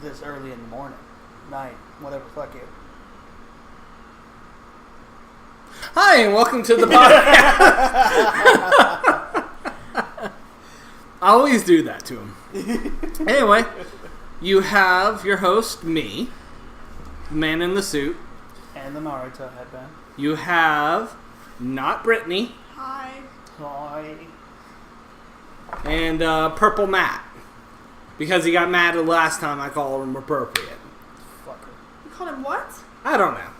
this early in the morning, night, whatever. Fuck you. Hi, and welcome to the podcast. I always do that to him. Anyway, you have your host, me, the man in the suit. And the Naruto headband. You have not Brittany. Hi. Hi. And Purple Matt. Because he got mad the last time I called him appropriate. Fucker. You called him what? I don't know.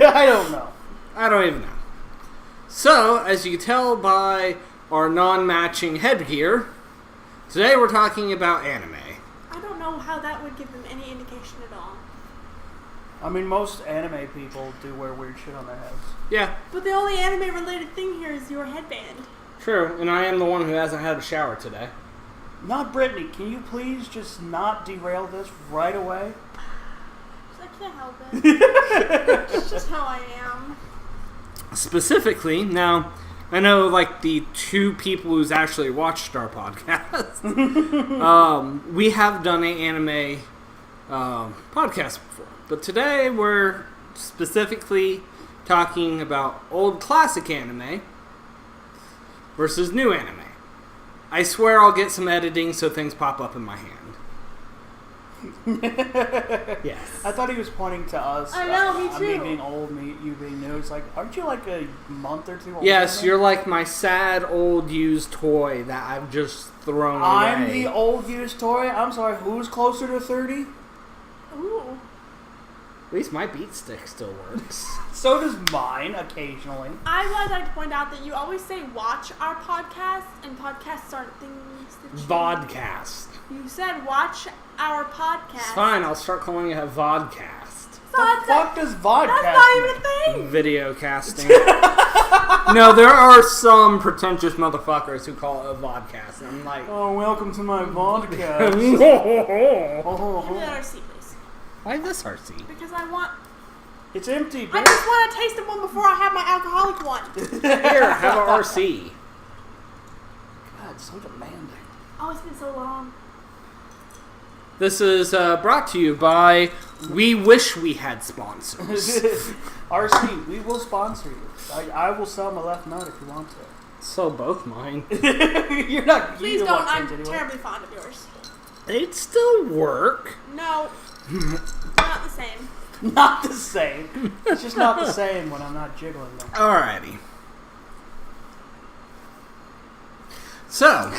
I don't know. I don't even know. So, as you can tell by our non-matching headgear, today we're talking about anime. I don't know how that would give them any indication at all. I mean, most anime people do wear weird shit on their heads. Yeah, But the only anime-related thing here is your headband. true. And I am the one who hasn't had a shower today. Not Brittany. Can you please just not derail this right away? I can't help it. It's just how I am. Specifically, now, I know like the two people who's actually watched our podcast, we have done an anime podcast before. But today we're specifically talking about old classic anime versus new anime. I swear I'll get some editing so things pop up in my hand. Yes. I thought he was pointing to us. I know, me too. Me being old, you being new. It's like, aren't you like a month or two old? Yes, you're like my sad old used toy that I've just thrown away. I'm the old used toy? I'm sorry, who's closer to 30? Ooh. At least my beat stick still works. So does mine, occasionally. I would like to point out that you always say watch our podcast, and podcasts aren't things that you... Vodcast. You said watch our podcast. It's fine, I'll start calling it a vodcast. So The fuck does vodcast That's not even mean? a thing. Video casting. No, there are some pretentious motherfuckers who call it a vodcast, and I'm like... Oh, welcome to my vodcast. Give me Oh, that RC, please. Why this RC? Because I want... it's empty, I bitch. just want a taste of one before I have my alcoholic one. Here, have a RC. God, so demanding. Oh, it's been so long. This is brought to you by We Wish We Had Sponsors. RC, we will sponsor you. I will sell my left nut if you want to. So both mine. You're not. Please you don't. want I'm change anyway. terribly fond of yours. They'd still work. No. Not the same. Not the same. It's just not the same when I'm not jiggling them. Alrighty. So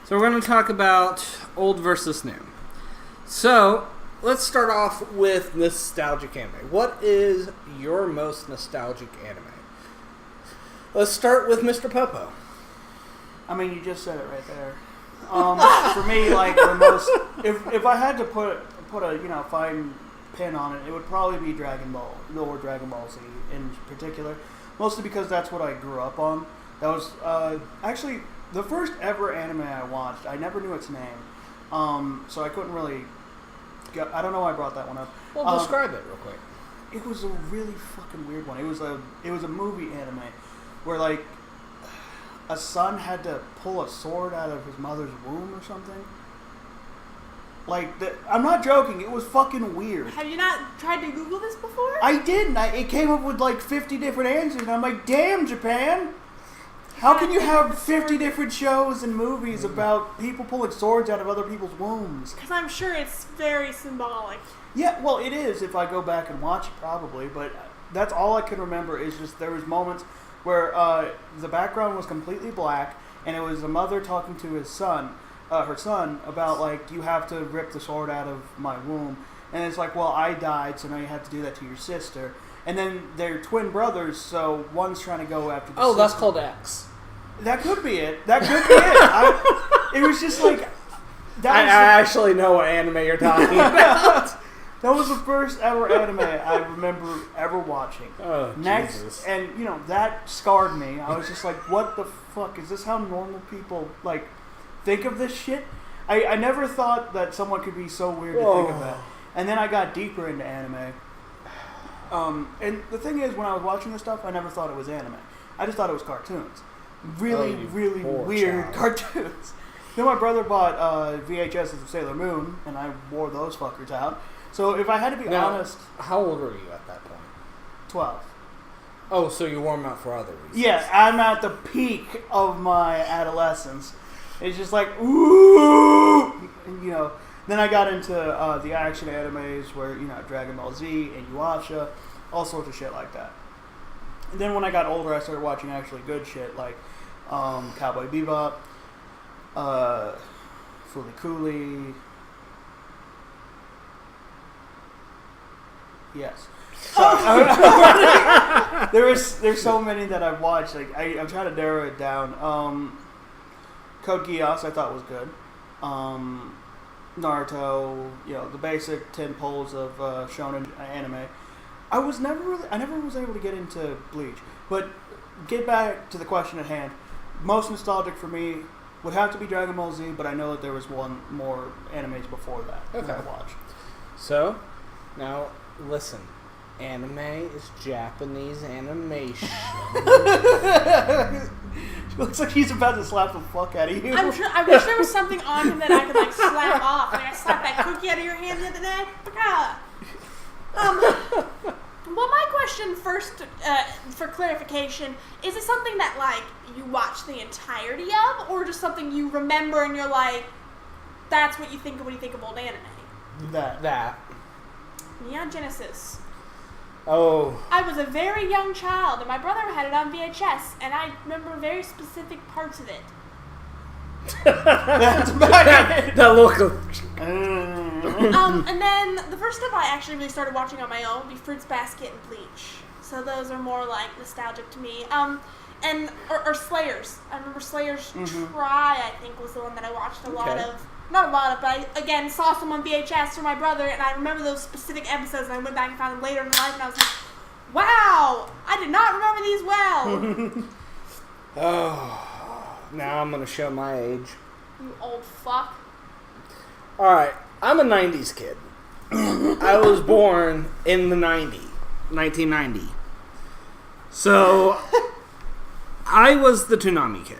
we're going to talk about old versus new. So, let's start off with nostalgic anime. What is your most nostalgic anime? Let's start with Mr. Popo. I mean, you just said it right there. For me, like the most, if I had to put a fine pin on it, it would probably be Dragon Ball, or Dragon Ball Z in particular. Mostly because that's what I grew up on. That was actually the first ever anime I watched. I never knew its name, so I couldn't really. I don't know why I brought that one up. Well, describe it real quick. It was a really fucking weird one. It was a movie anime where like a son had to pull a sword out of his mother's womb or something. Like I'm not joking. It was fucking weird. Have you not tried to Google this before? I didn't. It came up with like 50 different answers, and I'm like, damn, Japan. How can you have 50 different shows and movies about people pulling swords out of other people's wombs? Because I'm sure it's very symbolic. Yeah, well, it is if I go back and watch it, probably. But that's all I can remember is just there was moments where the background was completely black, and it was a mother talking to her son, about like, you have to rip the sword out of my womb. And it's like, well, I died, so now you have to do that to your sister. And then they're twin brothers, so one's trying to go after the sister. Oh, that's called X. That could be it. That could be it. It was just like... I actually know what anime you're talking about. That was the first ever anime I remember ever watching. Oh, Next, Jesus. and that scarred me. I was just like, what the fuck? Is this how normal people, like, think of this shit? I never thought that someone could be so weird to think of that. And then I got deeper into anime. And the thing is, when I was watching this stuff, I never thought it was anime. I just thought it was cartoons. Really, really poor weird child. cartoons. Then my brother bought VHSs of Sailor Moon, and I wore those fuckers out. So if I had to be honest... How old were you at that point? 12. Oh, so you wore them out for other reasons. Yeah, I'm at the peak of my adolescence. It's just like, ooh! And, you know, then I got into the action animes where, you know, Dragon Ball Z and Inuyasha, all sorts of shit like that. And then when I got older, I started watching actually good shit like Cowboy Bebop, Foolie Cooley. Yes. So, there's so many that I've watched. Like I'm trying to narrow it down. Code Geass I thought was good. Naruto, you know, the basic 10 poles of shonen anime. I never was able to get into Bleach. But get back to the question at hand. Most nostalgic for me would have to be Dragon Ball Z, but I know that there was one more animes before that that I watched. So, now listen. Anime is Japanese animation. Looks like he's about to slap the fuck out of you. I'm sure. I wish there was something on him that I could like slap off. Like I slapped that cookie out of your hand the other day. Well, my question first, for clarification, is it something that like you watch the entirety of, or just something you remember and you're like, that's what you think of when you think of old anime? That. Neon Genesis. Oh. I was a very young child, and my brother had it on VHS, and I remember very specific parts of it. That's bad. That look of... And then the first stuff I actually really started watching on my own would be Fruits Basket and Bleach. So those are more like nostalgic to me. Or Slayers. I remember Slayers Try, I think, was the one that I watched a lot of. Not a lot of, but I, again, saw some on VHS from my brother, and I remember those specific episodes, and I went back and found them later in life, and I was like, wow, I did not remember these well. Oh, now I'm going to show my age. You old fuck. Alright, I'm a 90s kid. I was born in the 1990. So, I was the Toonami kid.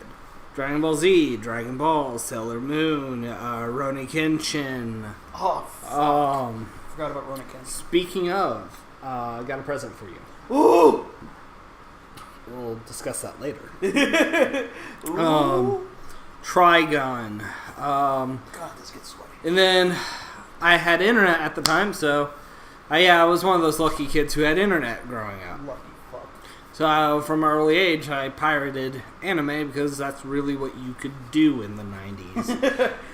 Dragon Ball Z, Dragon Ball, Sailor Moon, Rurouni Kenshin. Oh, fuck. Forgot about Rurouni Kenshin. Speaking of, I got a present for you. Ooh! We'll discuss that later. Ooh. Trigun. God, this gets sweaty. And then I had internet at the time, so I was one of those lucky kids who had internet growing up. Lucky fuck. So from an early age, I pirated anime because that's really what you could do in the 90s.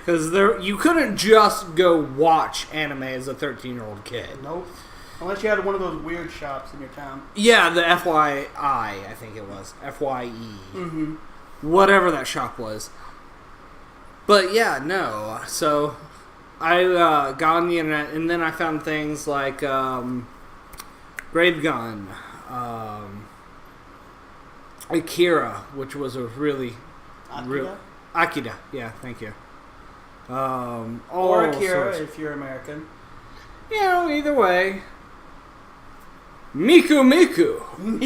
Because you couldn't just go watch anime as a 13-year-old kid. Nope. Unless you had one of those weird shops in your town. Yeah, the FYI, I think it was. FYE. Mm-hmm. Whatever that shop was. But yeah, no. So I got on the internet, and then I found things like Grave Gun, Akira, which was a really... Akira, yeah, thank you. Or Akira, if you're American. You know, either way. Miku Miku.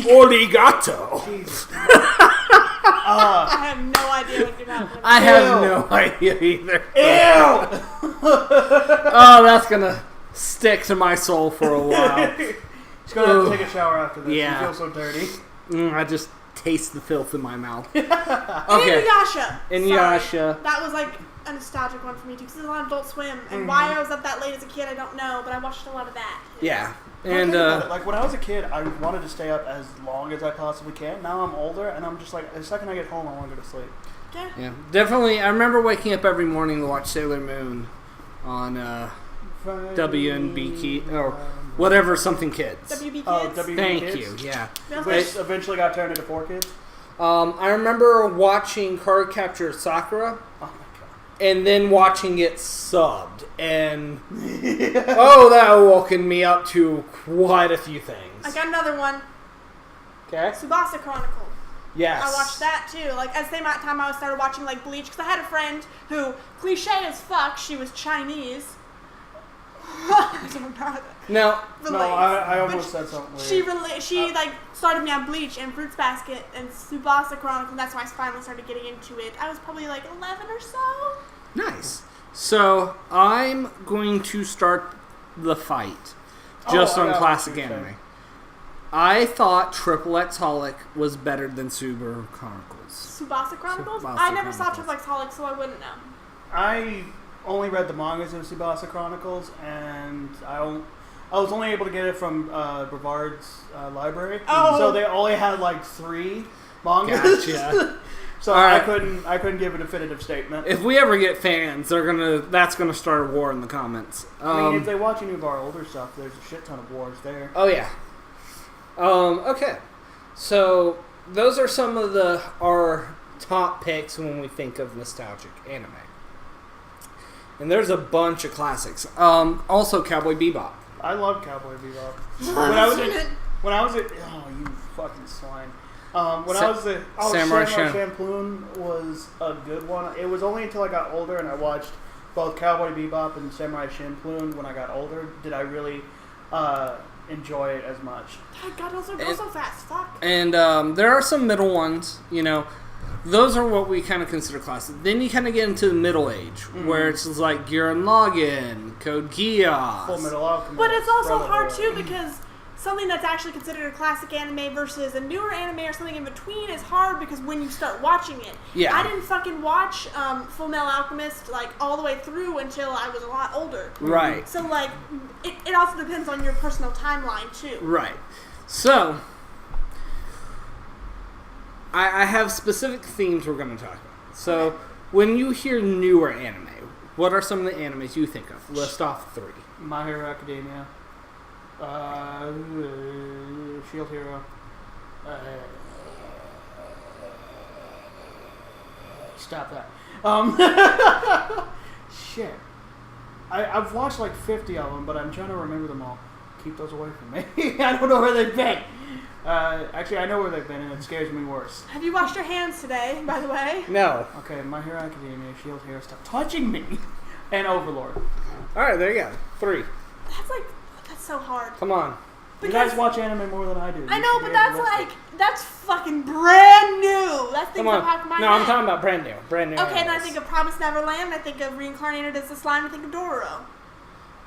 Origato. Jesus. I have no idea what you're talking about. I have no idea either. Ew! Oh, that's gonna stick to my soul for a while. Just gonna have to take a shower after this. Yeah. You feel so dirty. I just taste the filth in my mouth. And Okay. Inuyasha. Inuyasha. Sorry. That was like a nostalgic one for me too, because it was on Adult Swim. And why I was up that late as a kid, I don't know, but I watched a lot of that. Yeah. Well, And think about it. Like when I was a kid, I wanted to stay up as long as I possibly can. Now I'm older, and I'm just like, the second I get home, I want to go to sleep. yeah, definitely. I remember waking up every morning to watch Sailor Moon on WNB or whatever something kids. WB Kids. Oh, WB Thank Kids? you. Yeah. Which eventually got turned into 4Kids. I remember watching Card Capture Sakura. Oh my god. And then watching it subbed, and that awoken me up to quite a few things. I got another one. Okay. Tsubasa Chronicle. Yes. I watched that too. Like at the same time I started watching like Bleach, because I had a friend who, cliche as fuck, she was Chinese. Now, No, I almost said something weird. She like started me on Bleach and Fruits Basket and Tsubasa Chronicle, and that's when I finally started getting into it. I was probably like 11 or so. Nice. So I'm going to start the fight just on classic anime. I thought Triple X Holic was better than Subaru Chronicles. Tsubasa Chronicles? Tsubasa I never saw Chronicles. Triple X Holic, so I wouldn't know. I only read the mangas of Tsubasa Chronicles, and I was only able to get it from Brevard's library. Oh. So they only had like 3 mangas. Gotcha. So All right. I couldn't give a definitive statement. If we ever get fans, that's gonna start a war in the comments. I mean, if they watch any of our older stuff, there's a shit ton of wars there. Oh yeah. Okay. So those are some of our top picks when we think of nostalgic anime. And there's a bunch of classics. Also Cowboy Bebop. I love Cowboy Bebop. When I was at oh, you fucking swine. I was at Samurai Champloo was a good one. It was only until I got older and I watched both Cowboy Bebop and Samurai Champloo when I got older did I really enjoy it as much. God, those go so fast. Fuck. And there are some middle ones, Those are what we kind of consider classic. Then you kind of get into the middle age, where it's just like Gurren Lagann, Code Geass. Full Metal Alchemist. But it's also Brotherhood. hard, too, because something that's actually considered a classic anime versus a newer anime or something in between is hard because when you start watching it. Yeah. I didn't fucking watch Full Metal Alchemist, all the way through until I was a lot older. Right. So, it also depends on your personal timeline, too. Right. So, I have specific themes we're going to talk about. So, when you hear newer anime, what are some of the animes you think of? List off 3. My Hero Academia. Shield Hero. Stop that. Shit. I've watched like 50 of them, but I'm trying to remember them all. Keep those away from me. I don't know where they've been. Actually, I know where they've been, and it scares me worse. Have you washed your hands today, by the way? No. Okay, My Hero Academia, Shield Hero, stop touching me, and Overlord. Alright, there you go. 3. That's so hard. Come on. You guys watch anime more than I do. I You know, should but be that's realistic. that's fucking brand new. That's things Come that on. pop in my No, head. I'm talking about brand new. Brand new. Okay, then I animes. think of Promised Neverland, I think of Reincarnated as the Slime, I think of Dororo.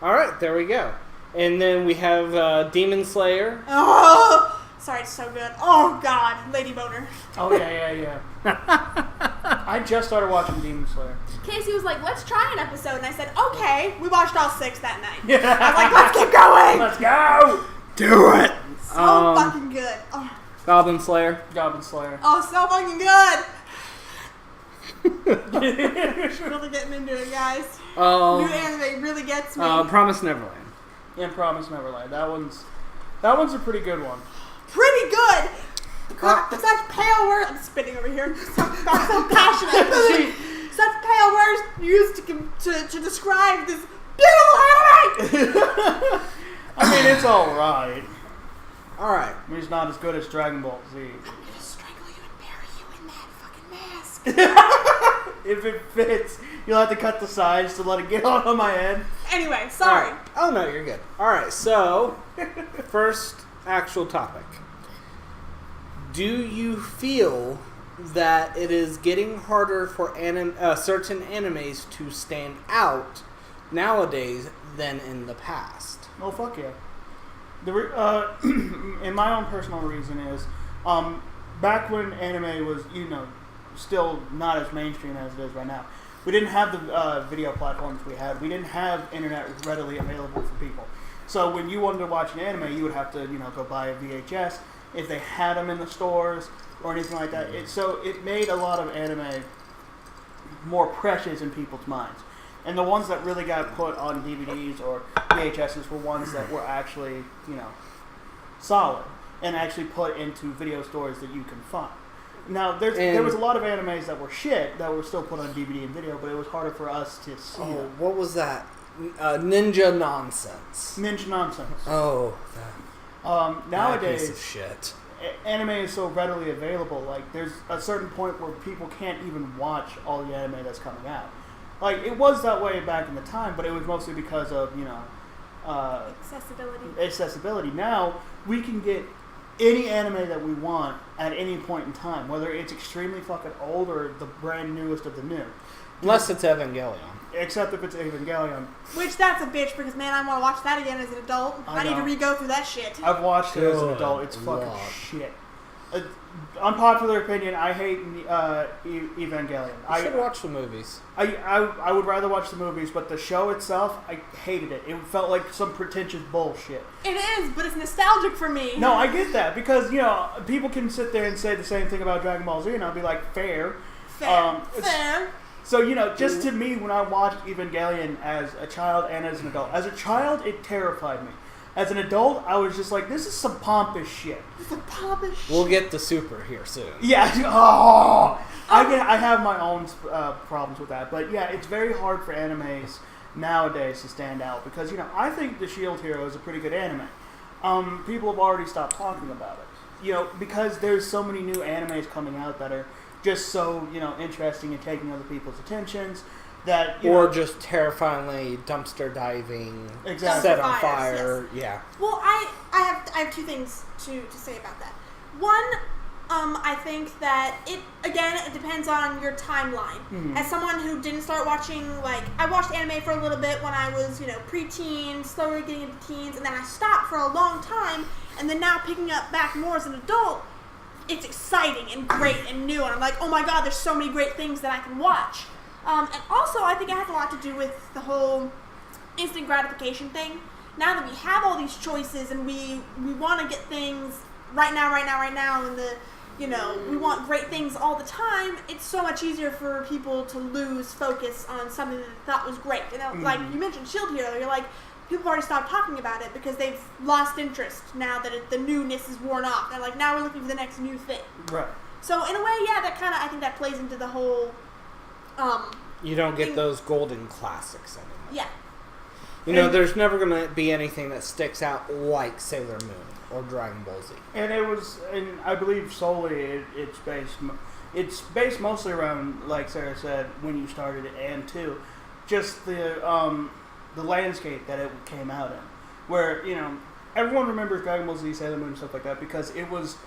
Alright, there we go. And then we have Demon Slayer. Oh! Sorry, it's so good. Oh, God. Lady Boner. Oh, yeah. I just started watching Demon Slayer. Casey was like, let's try an episode. And I said, okay. We watched all 6 that night. I was like, let's keep going. Let's go! Do it! So fucking good. Oh. Goblin Slayer. Goblin Slayer. Oh, so fucking good. Really getting into it, guys. New anime really gets me. Promised Neverland. Yeah, Promise Neverland. That one's a pretty good one. Pretty good. Such pale words. I'm spitting over here. I'm so passionate. Such pale words used to describe this beautiful anime. I mean, it's alright. Alright. I mean, it's not as good as Dragon Ball Z. I'm gonna strangle you and bury you in that fucking mask. If it fits, you'll have to cut the sides to let it get on my head. Anyway, sorry. Alright. Oh, no, you're good. Alright, so, first actual topic. Do you feel that it is getting harder for certain animes to stand out nowadays than in the past? Oh, fuck yeah. And my own personal reason is, back when anime was, still not as mainstream as it is right now, we didn't have the video platforms we had. We didn't have internet readily available for people. So when you wanted to watch an anime, you would have to, go buy a VHS if they had them in the stores or anything like that. So it made a lot of anime more precious in people's minds. And the ones that really got put on DVDs or VHSs were ones that were actually, solid and actually put into video stores that you can find. Now, there was a lot of animes that were shit that were still put on DVD and video, but it was harder for us to see them. What was that? Ninja Nonsense. Ninja Nonsense. Oh, nowadays, piece of shit. Anime is so readily available. Like, there's a certain point where people can't even watch all the anime that's coming out. Like, it was that way back in the time, but it was mostly because of, accessibility. Now, we can get any anime that we want at any point in time, whether it's extremely fucking old or the brand newest of the new. Unless it's Evangelion. Except if it's Evangelion. Which, that's a bitch, because, man, I want to watch that again as an adult. I need to re-go through that shit. I've watched it as an adult. It's fucking shit. Unpopular opinion, I hate Evangelion. You should watch the movies. I would rather watch the movies, but the show itself, I hated it. It felt like some pretentious bullshit. It is, but it's nostalgic for me. No, I get that, because, people can sit there and say the same thing about Dragon Ball Z, and I'll be like, fair. Fair. So, just to me, when I watched Evangelion as a child and as an adult, as a child, it terrified me. As an adult, I was just like, this is some pompous shit. Some pompous shit. We'll get the Super here soon. Yeah. Oh, I have my own problems with that. But, yeah, it's very hard for animes nowadays to stand out. Because, I think The Shield Hero is a pretty good anime. People have already stopped talking about it. Because there's so many new animes coming out that are just so, interesting and taking other people's attentions. That, or just terrifyingly dumpster diving, set on fire. Yes. Yeah. Well, I have two things to say about that. One, I think that it depends on your timeline. Mm-hmm. As someone who didn't start watching, I watched anime for a little bit when I was, preteen, slowly getting into teens, and then I stopped for a long time, and then now picking up back more as an adult, it's exciting and great and new, and I'm like, oh my god, there's so many great things that I can watch. And also, I think it has a lot to do with the whole instant gratification thing. Now that we have all these choices and we want to get things right now, and we want great things all the time, it's so much easier for people to lose focus on something that they thought was great. And like you mentioned Shield Hero, you're like, people have already stopped talking about it because they've lost interest now that the newness is worn off. They're like, now we're looking for the next new thing. Right. So in a way, yeah, I think that plays into the whole... you don't get those golden classics anymore. Yeah. There's never going to be anything that sticks out like Sailor Moon or Dragon Ball Z. And I believe solely it's based mostly around, like Sarah said, when you started it, and two, just the landscape that it came out in, where everyone remembers Dragon Ball Z, Sailor Moon, and stuff like that because it was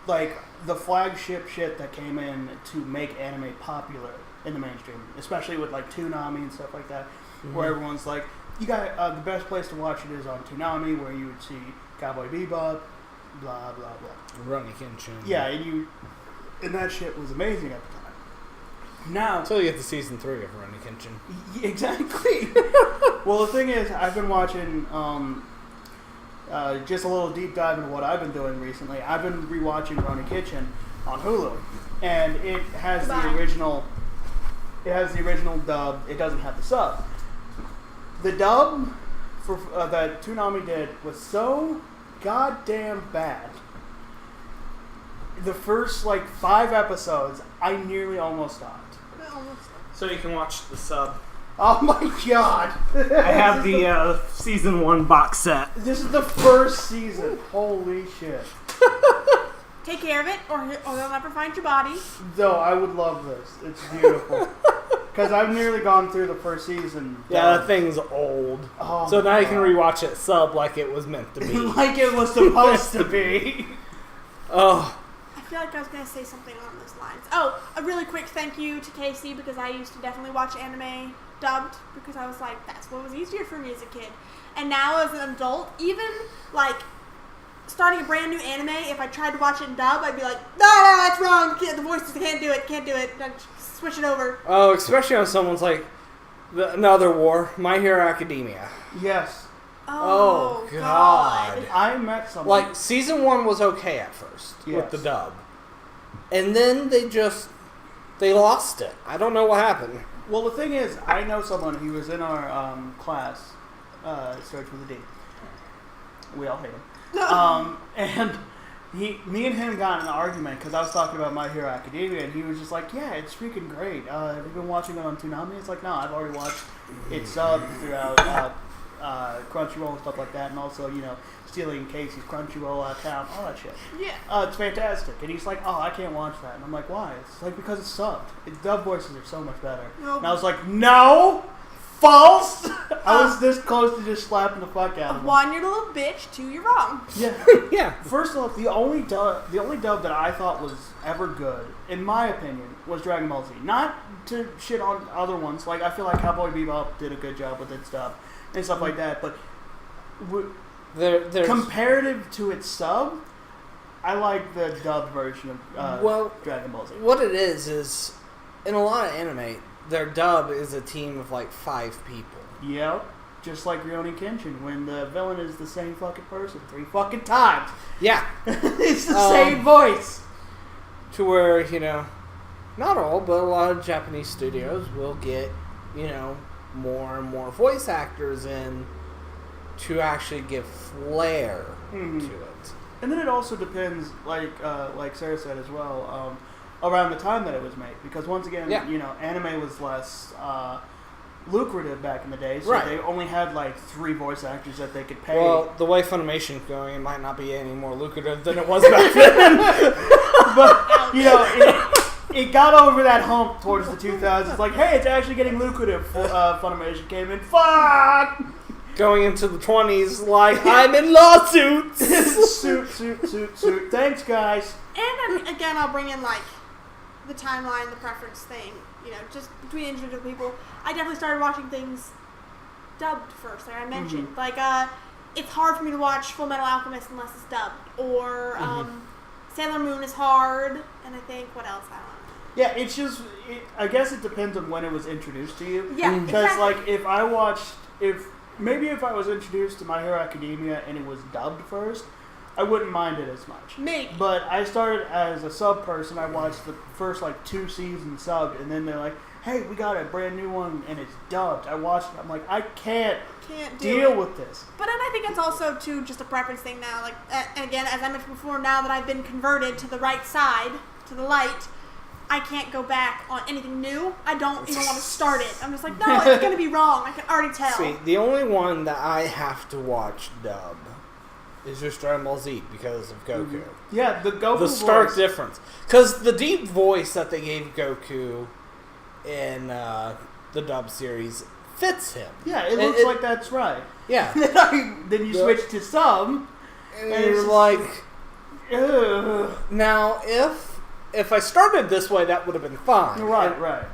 like the flagship shit that came in to make anime popular in the mainstream, especially with like Toonami and stuff like that, where everyone's like, you got the best place to watch it is on Toonami, where you would see Cowboy Bebop, blah blah blah, Rurouni Kenshin. Yeah, and that shit was amazing at the time. Now, until you get to season 3 of Rurouni Kenshin. Exactly. Well, the thing is, I've been watching just a little deep dive into what I've been doing recently. I've been rewatching Rurouni Kenshin on Hulu, and it has the original. It has the original dub. It doesn't have the sub. The dub for that Toonami did was so goddamn bad. The first 5 episodes, I nearly almost stopped. So you can watch the sub. Oh my god! I have the season 1 box set. This is the first season. Holy shit! Take care of it, or they'll never find your body. No, I would love this. It's beautiful. Because I've nearly gone through the first season. Yeah, that thing's old. Oh, so now you can rewatch it sub like it was meant to be. Like it was supposed to be. Oh. I feel like I was going to say something along those lines. Oh, a really quick thank you to Casey, because I used to definitely watch anime dubbed, because I was like, that's what was easier for me as a kid. And now as an adult, even starting a brand new anime, if I tried to watch it in dub, I'd be like, no, that's wrong. The voices can't do it. Switch it over. Oh, especially on someone's another war, My Hero Academia. Yes. Oh God. I met someone. Season 1 was okay at first with the dub. And then they lost it. I don't know what happened. Well, the thing is, I know someone who was in our class, Search with a D. We all hate him. And me and him got in an argument because I was talking about My Hero Academia, and he was just like, yeah, it's freaking great. Have you been watching it on Toonami? It's like, no, I've already watched it subbed throughout Crunchyroll and stuff like that, and also, stealing Casey's Crunchyroll account, all that shit. Yeah. It's fantastic. And he's like, oh, I can't watch that. And I'm like, why? It's because it's subbed. Dub voices are so much better. Nope. And I was like, no! False! I was this close to just slapping the fuck out of him. 1, you're a little bitch. 2, you're wrong. Yeah. Yeah. First off, the only dub that I thought was ever good, in my opinion, was Dragon Ball Z. Not to shit on other ones. Like, I feel like Cowboy Bebop did a good job with its stuff and stuff like that. But there's comparative to its sub, I like the dubbed version of Dragon Ball Z. What it is in a lot of anime, their dub is a team of like 5 people. Yep. Just like Rurouni Kenshin, when the villain is the same fucking person 3 fucking times. Yeah. It's the same voice. To where, not all, but a lot of Japanese studios will get, more and more voice actors in to actually give flair to it. And then it also depends, like Sarah said as well, around the time that it was made. Because once again, anime was less lucrative back in the day, so they only had like 3 voice actors that they could pay. Well, the way Funimation's going, it might not be any more lucrative than it was back then. But it got over that hump towards the 2000s. It's like, hey, it's actually getting lucrative. Funimation came in. Fuck. Going into the 20s, like I'm in lawsuits. suit. Thanks, guys. And again, I'll bring in like the timeline, the preference thing. Just between individual people. I definitely started watching things dubbed first, like I mentioned. Like, it's hard for me to watch Full Metal Alchemist unless it's dubbed. Or Sailor Moon is hard. And I think, what else? I don't know. Yeah, it's just, I guess it depends on when it was introduced to you. Yeah, Because, exactly. if I was introduced to My Hero Academia and it was dubbed first, I wouldn't mind it as much. Me. But I started as a sub person. I watched the first 2 seasons subbed, and then they're like, "Hey, we got a brand new one, and it's dubbed." I watched it. I'm like, I can't deal with this. But then I think it's also too just a preference thing now. Like, and again, as I mentioned before, now that I've been converted to the right side, to the light, I can't go back on anything new. I don't even want to start it. I'm just like, no, it's going to be wrong. I can already tell. See, the only one that I have to watch dub is just Dragon Ball Z because of Goku. Yeah, the Goku The stark voice. difference. Because the deep voice that they gave Goku in the dub series fits him. Yeah, it looks like that's right. Yeah. Then you switch to sub, and you're like... Ugh. Now, if I started this way, that would have been fine. Right.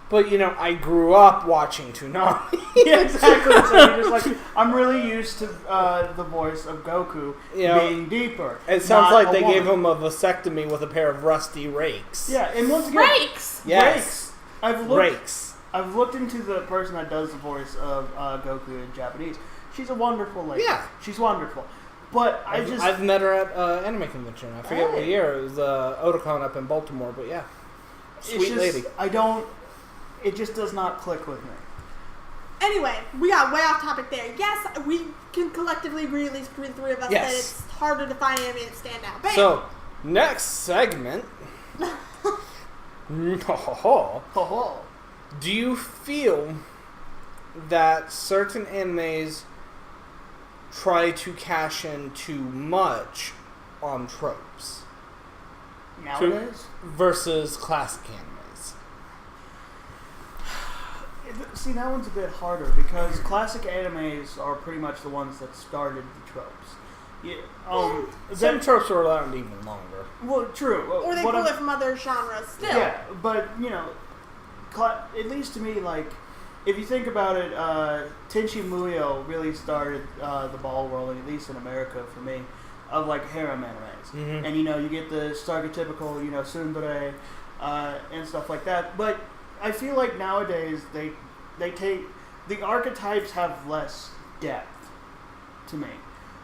But, I grew up watching Toonami. Yeah, exactly. So you're just like, I'm really used to the voice of Goku being deeper. It sounds like they gave him a vasectomy with a pair of rusty rakes. Yeah, and once again... Rakes! Yes. Rakes. I've looked into the person that does the voice of Goku in Japanese. She's a wonderful lady. Yeah. She's wonderful. But I've met her at anime convention. I forget what year. It was Otakon up in Baltimore, but yeah. Sweet lady. It just does not click with me. Anyway, we got way off topic there. Yes, we can collectively agree, at least between the 3 of us, that it's hard to find anime that stand out. Bam! So, next segment. Do you feel that certain animes try to cash in too much on tropes? Nowadays? Versus classic animes. See, that one's a bit harder because classic animes are pretty much the ones that started the tropes. Yeah, some tropes are around even longer. Well, true. Or they pull it from other genres still. Yeah, but, at least to me, if you think about it, Tenchi Muyo really started the ball rolling, at least in America for me, of harem animes. Mm-hmm. And you get the stereotypical, tsundere and stuff like that. But I feel like nowadays they take the archetypes have less depth to me.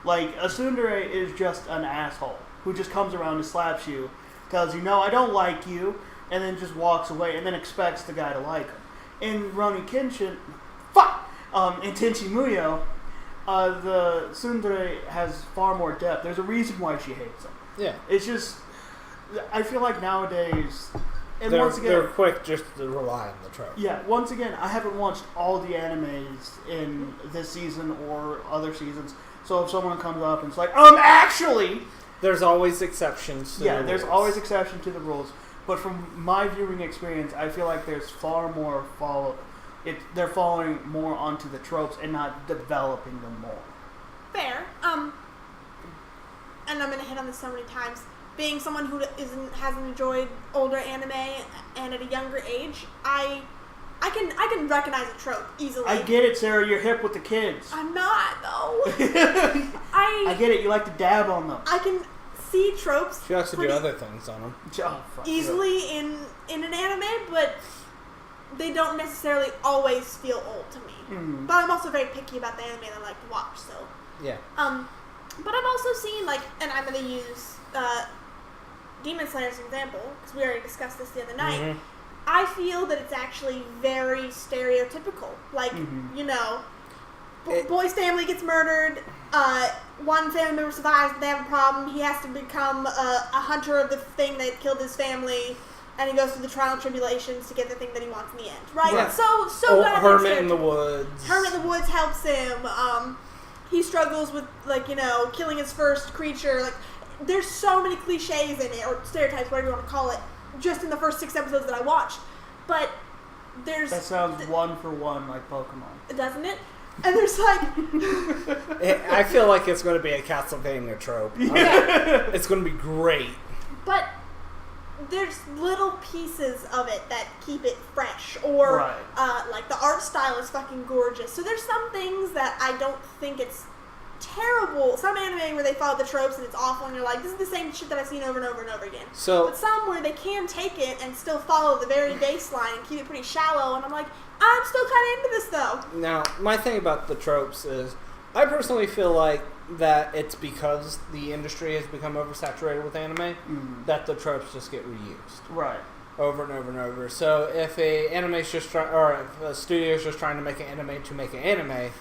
Like a tsundere is just an asshole who just comes around and slaps you, tells you no, I don't like you, and then just walks away and then expects the guy to like him. In Rurouni Kenshin, in Tenchi Muyo, the tsundere has far more depth. There's a reason why she hates him. Yeah. It's just, I feel like nowadays, and they're, once again, they're quick just to rely on the trope. Yeah, once again, I haven't watched all the animes in this season or other seasons, so if someone comes up and it's like, actually... There's always exceptions to the rules. There's always exceptions to the rules. But from my viewing experience, I feel like there's far more they're following more onto the tropes and not developing them more. Fair. And I'm going to hit on this so many times. being someone who hasn't enjoyed older anime and at a younger age, I can recognize a trope easily. I get it, Sarah. You're hip with the kids. I'm not, though. I get it. You like to dab on them. I can see tropes. She likes to do other things on them. Easily in an anime, but they don't necessarily always feel old to me. Mm. But I'm also very picky about the anime that I like to watch, so. Yeah. But I've also seen, like, and I'm going to use Demon Slayer as an example, because we already discussed this the other night. Mm-hmm. I feel that it's actually very stereotypical. Like, you know, boy's family gets murdered, one family member survives, but they have a problem, he has to become a hunter of the thing that killed his family, and he goes through the trial and tribulations to get the thing that he wants in the end, right? Yeah. So Hermit in the Woods. Hermit in the Woods helps him. He struggles with, like, you know, killing his first creature. Like, there's so many cliches in it, or stereotypes, whatever you want to call it, just in the first 6 episodes that I watched. But there's... That sounds one for one like Pokemon. Doesn't it? And there's, like... I feel like it's going to be a Castlevania trope. Yeah. It's going to be great. But there's little pieces of it that keep it fresh. Or, right. Like, the art style is fucking gorgeous. So there's some things that I don't think it's terrible. Some anime where they follow the tropes and it's awful and you're like, this is the same shit that I've seen over and over and over again. But some where they can take it and still follow the very baseline and keep it pretty shallow, and I'm like, I'm still kind of into this though. Now, my thing about the tropes is, I personally feel like that it's because the industry has become oversaturated with anime that the tropes just get reused. Right. Over and over and over. So if if a studio is just trying to make an anime to make an anime,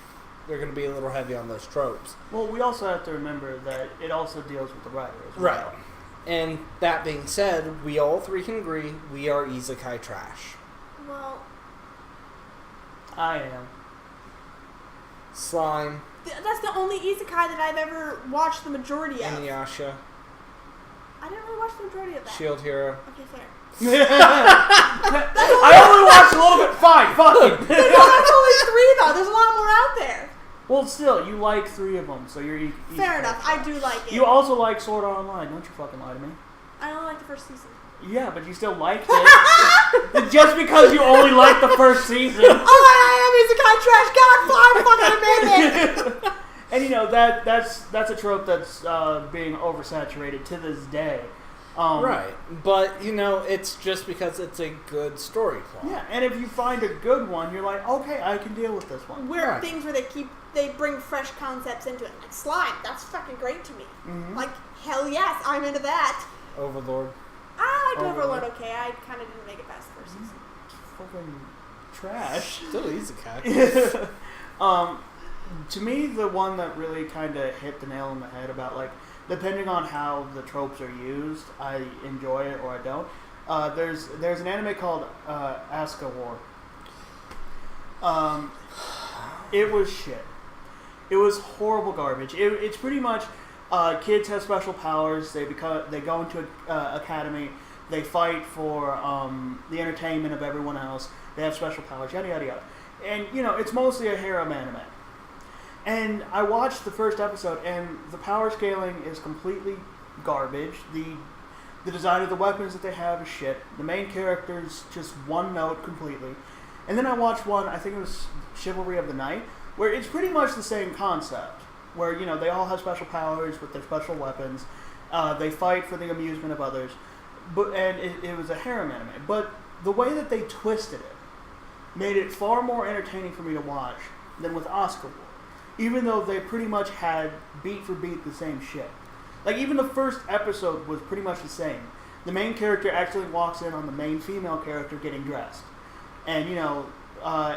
they're going to be a little heavy on those tropes. Well, we also have to remember that it also deals with the writer as well. Right. And that being said, we all three can agree we are isekai trash. Well, I am. Slime. That's the only isekai that I've ever watched the majority of. Inuyasha. I didn't really watch the majority of that. Shield Hero. Okay, fair. I only watched a little bit. Fine, fuck it. That's only 3 though. There's a lot more out there. Well, still, you like 3 of them, so you're fair enough. I do like it. You also like Sword Art Online. Don't you fucking lie to me. I only like the first season. Yeah, but you still liked it. Just because you only liked the first season. Oh, I am isekai trash. God, fine, fucking admit it. And you know that's a trope that's being oversaturated to this day. Right, but you know it's just because it's a good story plot. Yeah, and if you find a good one, you're like, okay, I can deal with this one. Weird things where they bring fresh concepts into it, like slime. That's fucking great to me. Mm-hmm. Like hell yes, I'm into that. Overlord. I liked Overlord. Okay, I kind of didn't make it past the first season. Fucking trash. Still isekai. To me, the one that really kind of hit the nail on the head about, like, depending on how the tropes are used, I enjoy it or I don't. There's an anime called Asuka War. It was shit. It was horrible garbage. It's pretty much kids have special powers. They go into an academy. They fight for the entertainment of everyone else. They have special powers. Yada yada yada. And you know, it's mostly a harem anime. And I watched the first episode, and the power scaling is completely garbage. The design of the weapons that they have is shit. The main character's just one note completely. And then I watched one, I think it was Chivalry of the Night, where it's pretty much the same concept. Where, you know, they all have special powers with their special weapons. They fight for the amusement of others. And it was a harem anime. But the way that they twisted it made it far more entertaining for me to watch than with Asuka War. Even though they pretty much had beat for beat the same shit. Like, even the first episode was pretty much the same. The main character actually walks in on the main female character getting dressed. And, you know,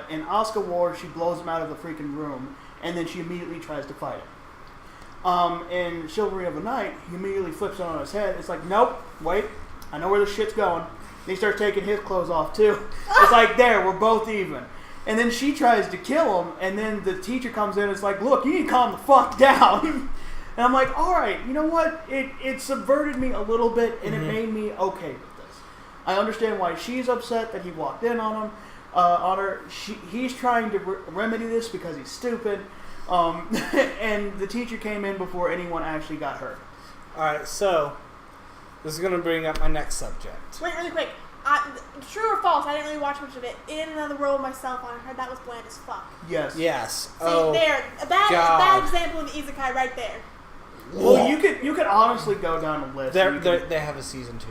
in Asuka War, she blows him out of the freaking room, and then she immediately tries to fight him. In Chivalry of the Night, he immediately flips it on his head. It's like, nope, wait, I know where this shit's going. And he starts taking his clothes off, too. It's like, there, we're both even. And then she tries to kill him, and then the teacher comes in and it's like, look, you need to calm the fuck down. And I'm like, alright, you know what? It subverted me a little bit, and it made me okay with this. I understand why she's upset that he walked in on her. He's trying to remedy this because he's stupid. And the teacher came in before anyone actually got hurt. Alright, so This is going to bring up my next subject. Wait, really quick. True or false? I didn't really watch much of it. In Another World with myself, I heard that was bland as fuck. Yes. Yes. See, there. A bad example of isekai right there. Well, you could honestly go down a list. They have a season 2.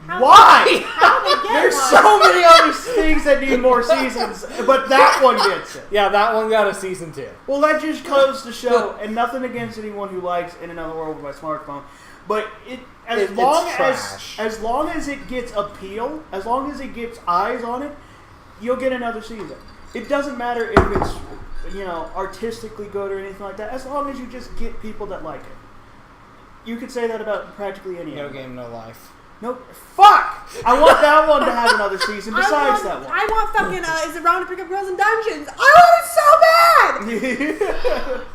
Why? How did they get There's one? so many other things that need more seasons, but that one gets it. Yeah, that one got a season 2. Well, that just goes to show, and nothing against anyone who likes In Another World with my smartphone, but as long as it gets appeal, as long as it gets eyes on it, you'll get another season. It doesn't matter if it's artistically good or anything like that. As long as you just get people that like it, you could say that about practically any. No game, no life. No, fuck! I want that one to have another season besides that one. I want fucking, is it wrong to pick up girls in dungeons? I want it so bad!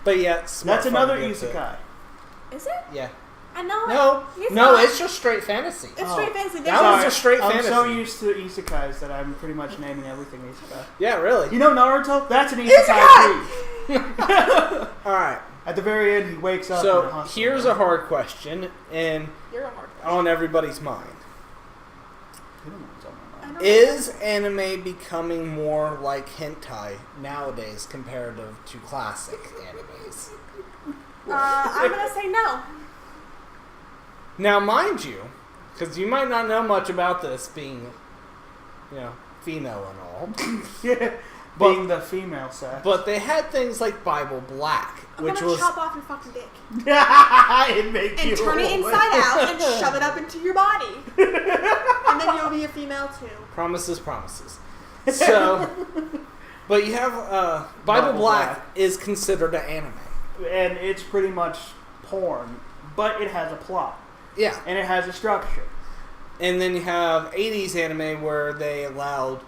But yeah, that's another isekai. Is it? Yeah. I know it. No, it's just straight fantasy. It's straight fantasy. That was a straight fantasy. I'm so used to isekais that I'm pretty much naming everything isekai. Yeah, really. You know Naruto? That's an isekai too. Alright. At the very end, he wakes up. So, here's a hard question, and on everybody's mind. Is anime becoming more like hentai nowadays comparative to classic animes? I'm going to say no. Now, mind you, because you might not know much about this being, female and all. Yeah. Being the female sex. But they had things like Bible Black, which was... chop off your fucking dick. And turn it inside out and shove it up into your body. And then you'll be a female too. Promises. So, but you have Bible Black is considered an anime. And it's pretty much porn, but it has a plot. Yeah. And it has a structure. And then you have 80s anime where they allowed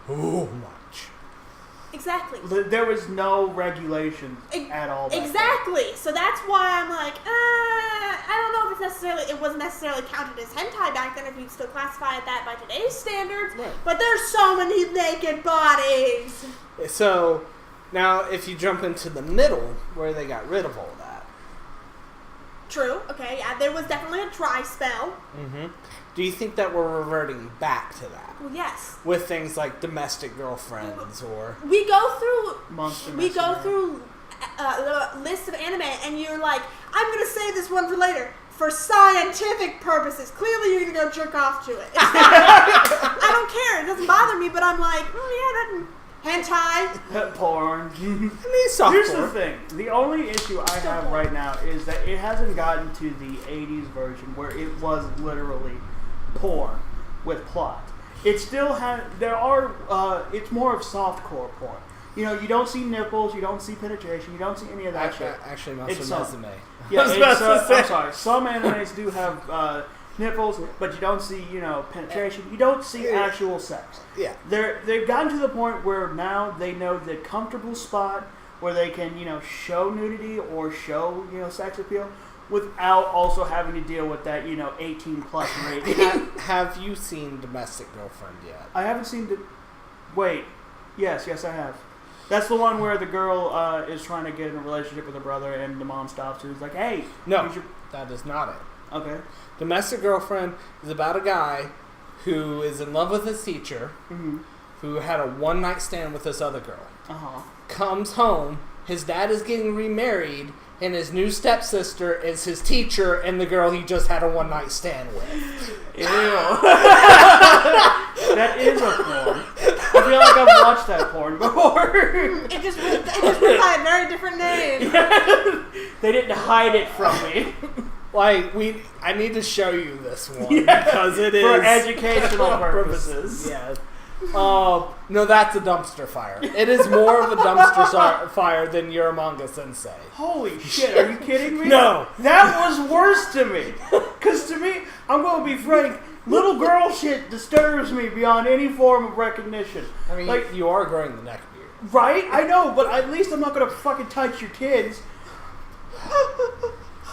so much. Exactly. There was no regulation at all. Exactly. So that's why I'm like, I don't know if it wasn't necessarily counted as hentai back then, if you'd still classify it that by today's standards. Right. But there's so many naked bodies. So now, if you jump into the middle, where they got rid of all that. True. Okay. Yeah. There was definitely a dry spell. Mm-hmm. Do you think that we're reverting back to that? Well, yes. With things like Domestic Girlfriends or... We go through lists of anime and you're like, I'm going to save this one for later. For scientific purposes. Clearly you're going to go jerk off to it. I don't care. It doesn't bother me, but I'm like, hentai. Porn. Here's the thing. The only issue I have right now is that it hasn't gotten to the 80s version where it was literally porn with plot. It still has. It's more of softcore porn. You don't see nipples, you don't see penetration, you don't see any of that shit. Actually, most of them. Yeah, I'm sorry. Some animes do have nipples, but you don't see, penetration. You don't see actual sex. Yeah. They've gotten to the point where now they know the comfortable spot where they can, show nudity or show, sex appeal without also having to deal with that, 18 plus rating. Have you seen Domestic Girlfriend yet? I haven't seen Wait. Yes, I have. That's the one where the girl is trying to get in a relationship with her brother and the mom stops her. He's like, hey. No, that is not it. Okay. Domestic Girlfriend is about a guy who is in love with his teacher, who had a one-night stand with this other girl. Comes home, his dad is getting remarried, and his new stepsister is his teacher and the girl he just had a one-night stand with. Ew. That is a porn. I feel like I've watched that porn before. It just went by a very different name. They didn't hide it from me. I need to show you this one because it is for educational purposes. Yeah. No, that's a dumpster fire. It is more of a dumpster fire than Uramanga Sensei. Holy shit, are you kidding me? No. That was worse to me. Because to me, I'm going to be frank, little girl shit disturbs me beyond any form of recognition. I mean, you are growing the neck beard. Right? I know, but at least I'm not going to fucking touch your kids.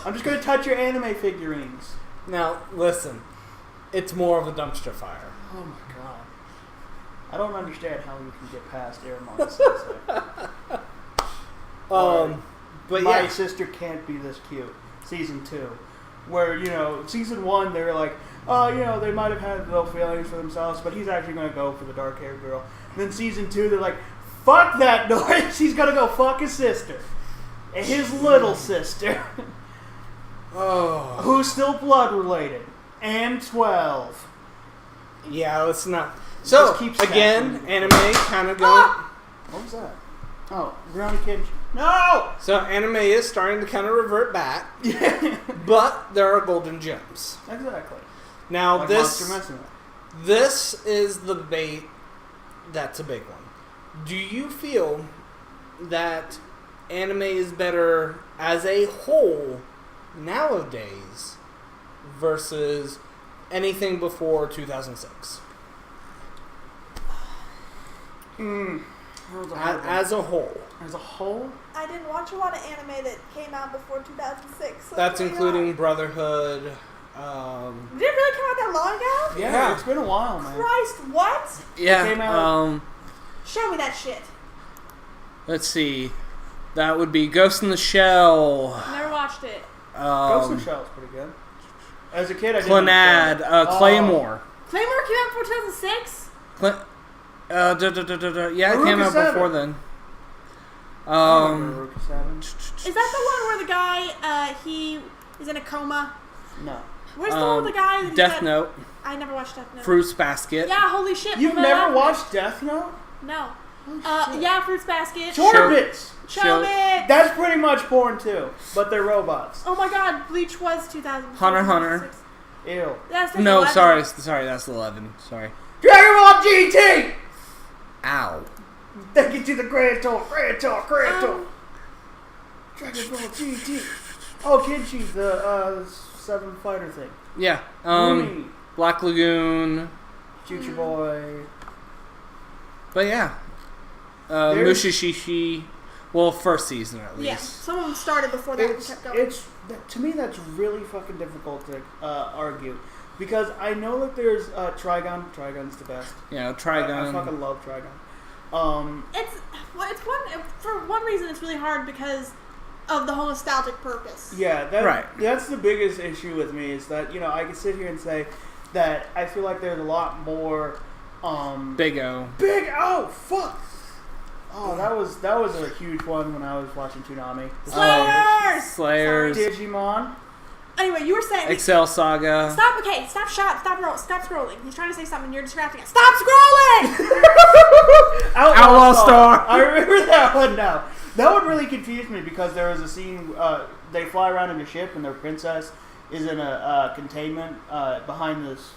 I'm just going to touch your anime figurines. Now, listen. It's more of a dumpster fire. Oh my god. I don't understand how you can get past Airmon Sensei. But My sister can't be this cute. Season 2. Where, you know, season 1, they were like, oh, you know, they might have had no feelings for themselves, but he's actually going to go for the dark-haired girl. And then season 2, they're like, fuck that Norris, he's going to go fuck his sister. And his little sister. Oh. Who's still blood-related. And 12. Yeah, let's not. So, again, anime kind of going... What was that? Oh, Rurouni Kenshin. No! So, anime is starting to kind of revert back. But there are golden gems. Exactly. Now, like this is the debate that's a big one. Do you feel that anime is better as a whole nowadays versus anything before 2006? As a whole. As a whole? I didn't watch a lot of anime that came out before 2006. So that's including Brotherhood. Did it really come out that long ago? Yeah, it's been a while, man. Christ, what? Yeah. It came out, show me that shit. Let's see. That would be Ghost in the Shell. Never watched it. Ghost in the Shell is pretty good. As a kid, I didn't Clannad, Claymore. Claymore came out before 2006? Yeah, it came out before then. Is that the one where the guy, he is in a coma? No. Where's the one with the guy? Death Note. I never watched Death Note. Fruits Basket. Yeah, holy shit. You've never watched Death Note? No. Yeah, Fruits Basket. Chorbits! Chorbits! That's pretty much porn too, but they're robots. Oh my god, Bleach was 2000. Hunter. Ew. That's no, 11. sorry, that's 11. Sorry. Dragon Ball GT! Ow. Thank you to the Grand Tour. Dragon Ball GT. Oh, Kenshi, the 7 fighter thing. Yeah. Black Lagoon. Future Boy. But yeah. Mushishishi. Well, first season at least. Yeah, some of them started before that and kept going. To me, that's really fucking difficult to argue. Because I know that there's Trigun. Trigun's the best. Yeah, Trigun. I fucking love Trigun. It's one for one reason. It's really hard because of the whole nostalgic purpose. Yeah, right. That's the biggest issue with me is that I can sit here and say that I feel like there's a lot more. Big O. Fuck. Oh, that was a huge one when I was watching Toonami. Slayers. Digimon. Anyway, you were saying Excel Saga. Stop scrolling. He's trying to say something, you're distracting us. Stop scrolling! Outlaw Star. I remember that one now. That one really confused me because there was a scene, they fly around in a ship and their princess is in a containment behind this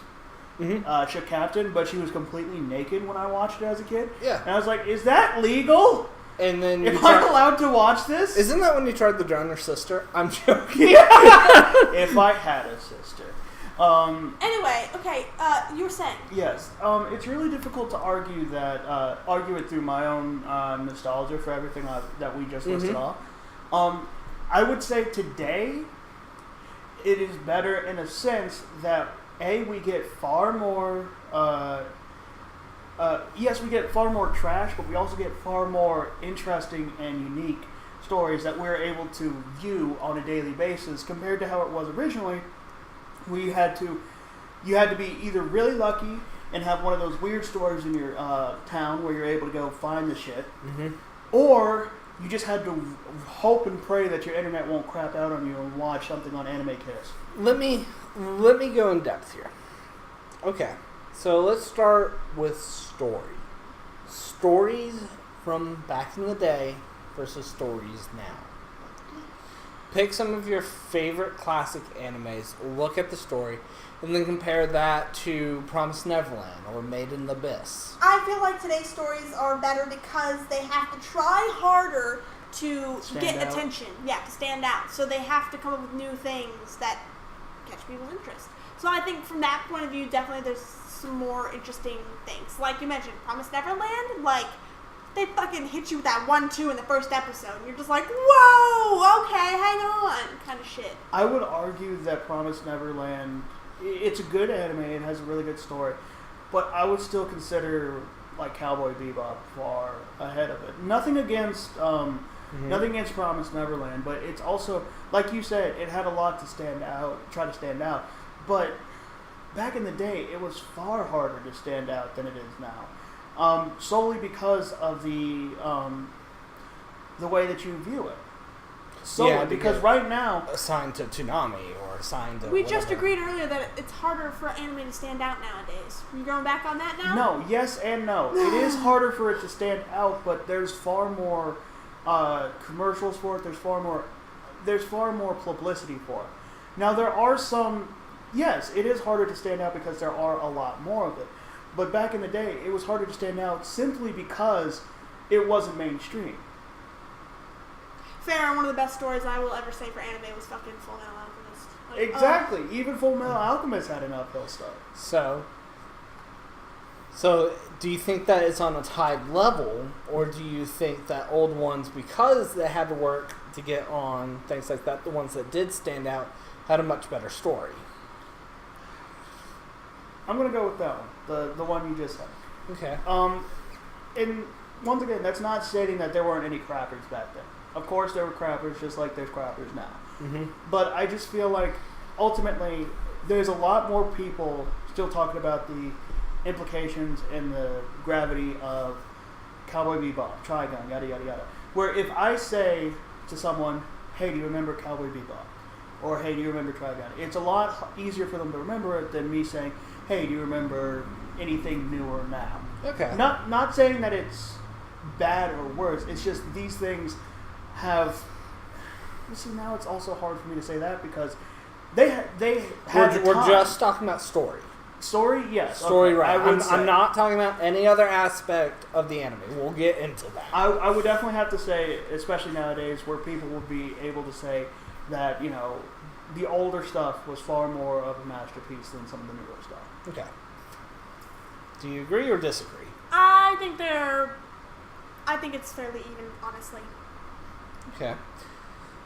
ship captain, but she was completely naked when I watched it as a kid. Yeah. And I was like, is that legal? And then Am I allowed to watch this? Isn't that when you tried to drown your sister? I'm joking. If I had a sister. Anyway, okay, you were saying. Yes. It's really difficult to argue it through my own nostalgia for everything that we just listed off. I would say today it is better in a sense that we get far more yes, we get far more trash, but we also get far more interesting and unique stories that we're able to view on a daily basis compared to how it was originally. You had to be either really lucky and have one of those weird stories in your town where you're able to go find the shit, or you just had to hope and pray that your internet won't crap out on you and watch something on Anime Kiss. Let me go in depth here. Okay. So let's start with story. Stories from back in the day versus stories now. Pick some of your favorite classic animes, look at the story, and then compare that to Promised Neverland or Made in the Abyss. I feel like today's stories are better because they have to try harder to get attention. Yeah, to stand out. So they have to come up with new things that catch people's interest. So I think from that point of view, definitely there's some more interesting things. Like you mentioned, Promised Neverland, like, they fucking hit you with that 1-2 in the first episode. And you're just like, whoa, okay, hang on, kind of shit. I would argue that Promised Neverland, it's a good anime, it has a really good story, but I would still consider, like, Cowboy Bebop far ahead of it. Nothing against Mm-hmm. Nothing against Promised Neverland, but it's also, like you said, it had a lot to try to stand out. But back in the day, it was far harder to stand out than it is now, solely because of the way that you view it. Solely because right now, assigned to Toonami or assigned to. We just agreed earlier that it's harder for anime to stand out nowadays. Are you going back on that now? No, yes and no. It is harder for it to stand out, but there's far more commercials for it. There's far more publicity for it. Now there are some. Yes, it is harder to stand out because there are a lot more of it. But back in the day, it was harder to stand out simply because it wasn't mainstream. Fair, one of the best stories I will ever say for anime was fucking Full Metal Alchemist. Like, exactly. Even Full Metal Alchemist had an uphill start. So, do you think that it's on a tied level, or do you think that old ones, because they had to work to get on things like that, the ones that did stand out, had a much better story? I'm going to go with that one, the one you just said. Okay. And once again, that's not stating that there weren't any crappers back then. Of course, there were crappers, just like there's crappers now. Mm-hmm. But I just feel like, ultimately, there's a lot more people still talking about the implications and the gravity of Cowboy Bebop, Trigun, yada, yada, yada. Where if I say to someone, hey, do you remember Cowboy Bebop? Or, hey, do you remember Trigun? It's a lot easier for them to remember it than me saying, hey, do you remember anything newer now? Okay. Not saying that it's bad or worse. It's just these things have. You see, now it's also hard for me to say that because they had. We're just talking about story. Story, yes. Story, okay. right. I'm not talking about any other aspect of the anime. We'll get into that. I would definitely have to say, especially nowadays, where people will be able to say that, you know, the older stuff was far more of a masterpiece than some of the newer stuff. Okay. Do you agree or disagree? I think it's fairly even, honestly. Okay.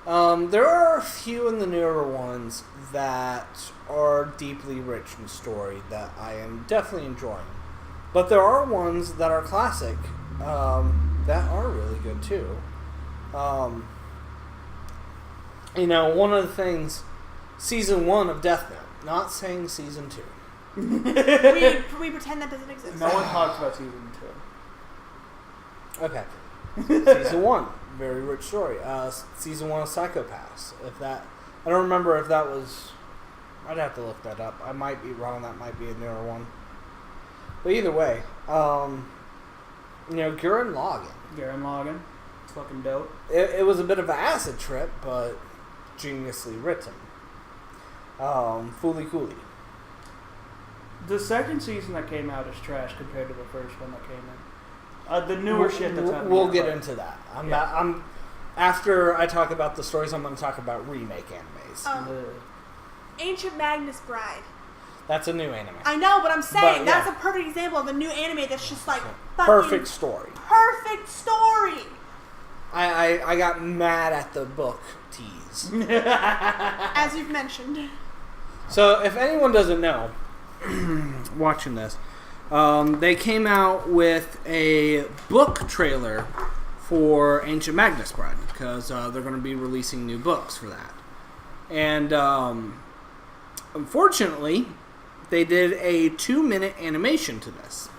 There are a few in the newer ones that are deeply rich in story that I am definitely enjoying. But there are ones that are classic that are really good too. You know, one of the things, Season 1 of Death Note, not saying Season 2. we pretend that doesn't exist. No one talks about Season 2. Okay. Season 1, very rich story. Season 1 of Psychopaths. I don't remember if that was. I'd have to look that up. I might be wrong. That might be a newer one. But either way, you know, Gurren Lagann. It's fucking dope. It was a bit of an acid trip, but geniusly written. Fooly Cooly. The second season that came out is trash compared to the first one that came in. The newer shit that's happening. We'll get into that. After I talk about the stories, I'm going to talk about remake animes. Ancient Magnus Bride. That's a new anime. I know, but I'm saying that's a perfect example of a new anime that's just like perfect story. Perfect story. I got mad at the book tease. As you've mentioned. So if anyone doesn't know, watching this, they came out with a book trailer for Ancient Magnus Bride because they're going to be releasing new books for that. And unfortunately, they did a 2-minute animation to this,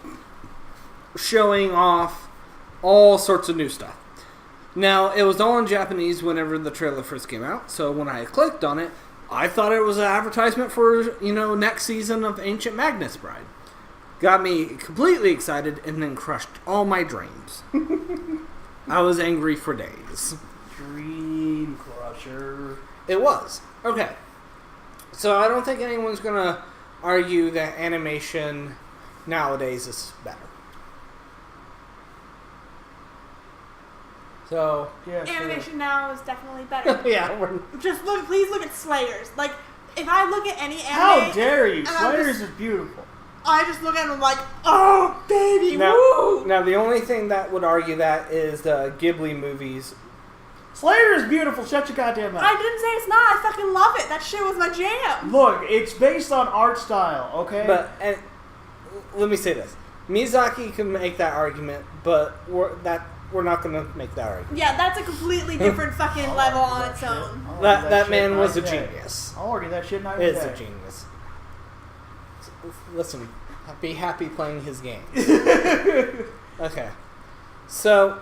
showing off all sorts of new stuff. Now, it was all in Japanese whenever the trailer first came out, so when I clicked on it, I thought it was an advertisement for, you know, next season of Ancient Magnus Bride. Got me completely excited and then crushed all my dreams. I was angry for days. Dream crusher. It was. Okay. So I don't think anyone's going to argue that animation nowadays is better. So yeah, animation now is definitely better. Yeah, just please look at Slayers. Like, if I look at any anime, how dare you? Slayers is beautiful. I just look at them like, oh baby, woo! Now the only thing that would argue that is the Ghibli movies. Slayer is beautiful. Shut your goddamn mouth. I didn't say it's not. I fucking love it. That shit was my jam. Look, it's based on art style, okay? But let me say this: Miyazaki can make that argument, but we're not gonna make that argument. Yeah, that's a completely different fucking level on its own. That man was a genius. I'll argue that shit night and Is day. a genius. Listen, be happy playing his game. Okay. So,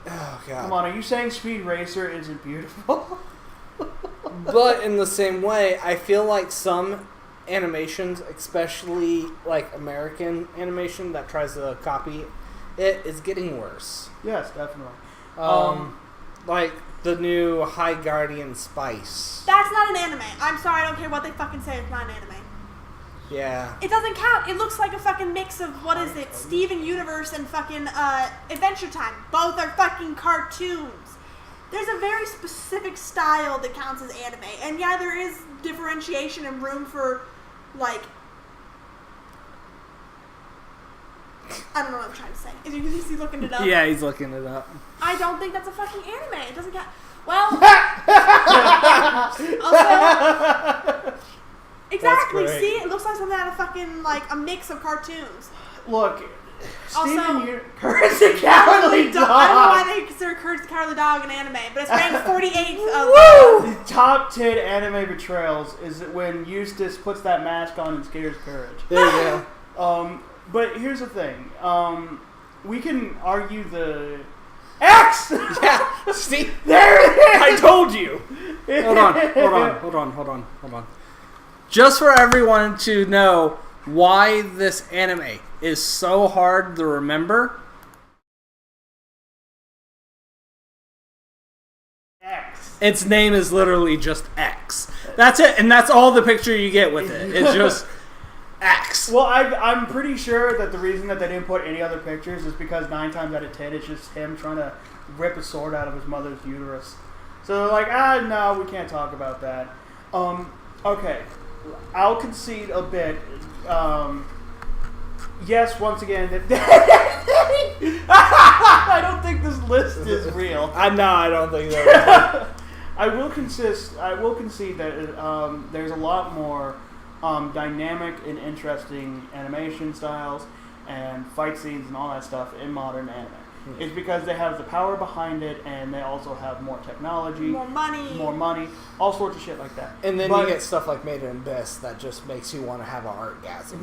oh god. Come on, are you saying Speed Racer isn't beautiful? But in the same way, I feel like some animations, especially like American animation that tries to copy it, is getting worse. Yes, definitely. Like the new High Guardian Spice. That's not an anime. I'm sorry, I don't care what they fucking say, it's not an anime. Yeah. It doesn't count. It looks like a fucking mix of, what is it, Steven Universe and fucking Adventure Time. Both are fucking cartoons. There's a very specific style that counts as anime. And yeah, there is differentiation and room for, like... I don't know what I'm trying to say. Is he looking it up? Yeah, he's looking it up. I don't think that's a fucking anime. It doesn't count. Well... also... Exactly. Great. See, it looks like something out of fucking like a mix of cartoons. Look, Also, Courage the Cowardly Dog. I don't know why they consider Courage the Cowardly Dog an anime, but it's ranked 48th of. The top 10 anime betrayals is when Eustace puts that mask on and scares Courage. There you go. But here's the thing. We can argue the X. Yeah. See, There it is. I told you. Hold on. Just for everyone to know why this anime is so hard to remember. X. Its name is literally just X. That's it, and that's all the picture you get with it. It's just X. Well, I'm pretty sure that the reason that they didn't put any other pictures is because 9 times out of 10 it's just him trying to rip a sword out of his mother's uterus. So they're like, no, we can't talk about that. Okay. I'll concede a bit. Yes, once again, I don't think this list is real. No, I don't think that. I will concede that there's a lot more dynamic and interesting animation styles and fight scenes and all that stuff in modern anime. It's because they have the power behind it, and they also have more technology, More money, all sorts of shit like that. And then you get stuff like Made in Abyss that just makes you want to have an orgasm.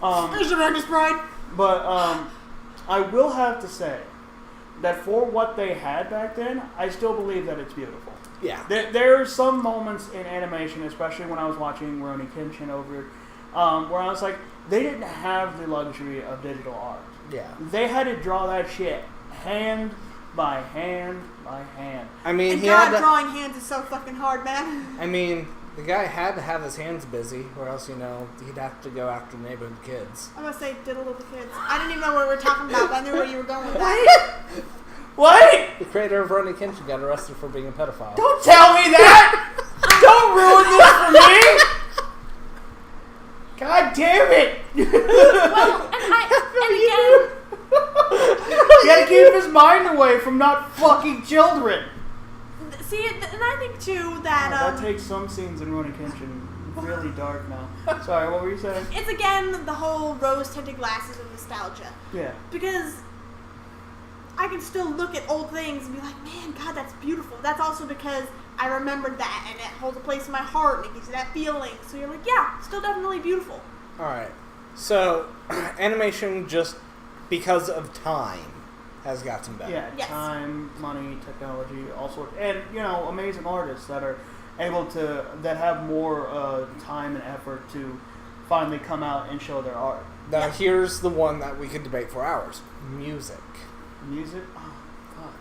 Magnus Bride. But I will have to say that for what they had back then, I still believe that it's beautiful. Yeah. There are some moments in animation, especially when I was watching Rurouni Kenshin over, where I was like, they didn't have the luxury of digital art. Yeah. They had to draw that shit hand by hand by hand. I mean, And God, drawing hands is so fucking hard, man. I mean, the guy had to have his hands busy, or else, he'd have to go after neighborhood kids. I'm gonna say diddle little kids. I didn't even know what we were talking about, but I knew where you were going with that. What? The creator of Rurouni Kenshin got arrested for being a pedophile. Don't tell me that! Don't ruin this for me! God damn it! Well, and again, You gotta keep his mind away from not fucking children. see, and I think too that That takes some scenes in Rurouni Kenshin really dark now. Sorry, what were you saying? it's again the whole rose-tinted glasses of nostalgia. Yeah. Because I can still look at old things and be like, man, God, that's beautiful. That's also because I remembered that, and it holds a place in my heart, and it gives you that feeling. So you're like, yeah, still definitely beautiful. Alright. So, animation, just because of time, has gotten better. Yeah, Yes. time, money, technology, all sorts. And, amazing artists that are able to, that have more time and effort to finally come out and show their art. Now, here's the one that we could debate for hours. Music. Music? Oh, fuck.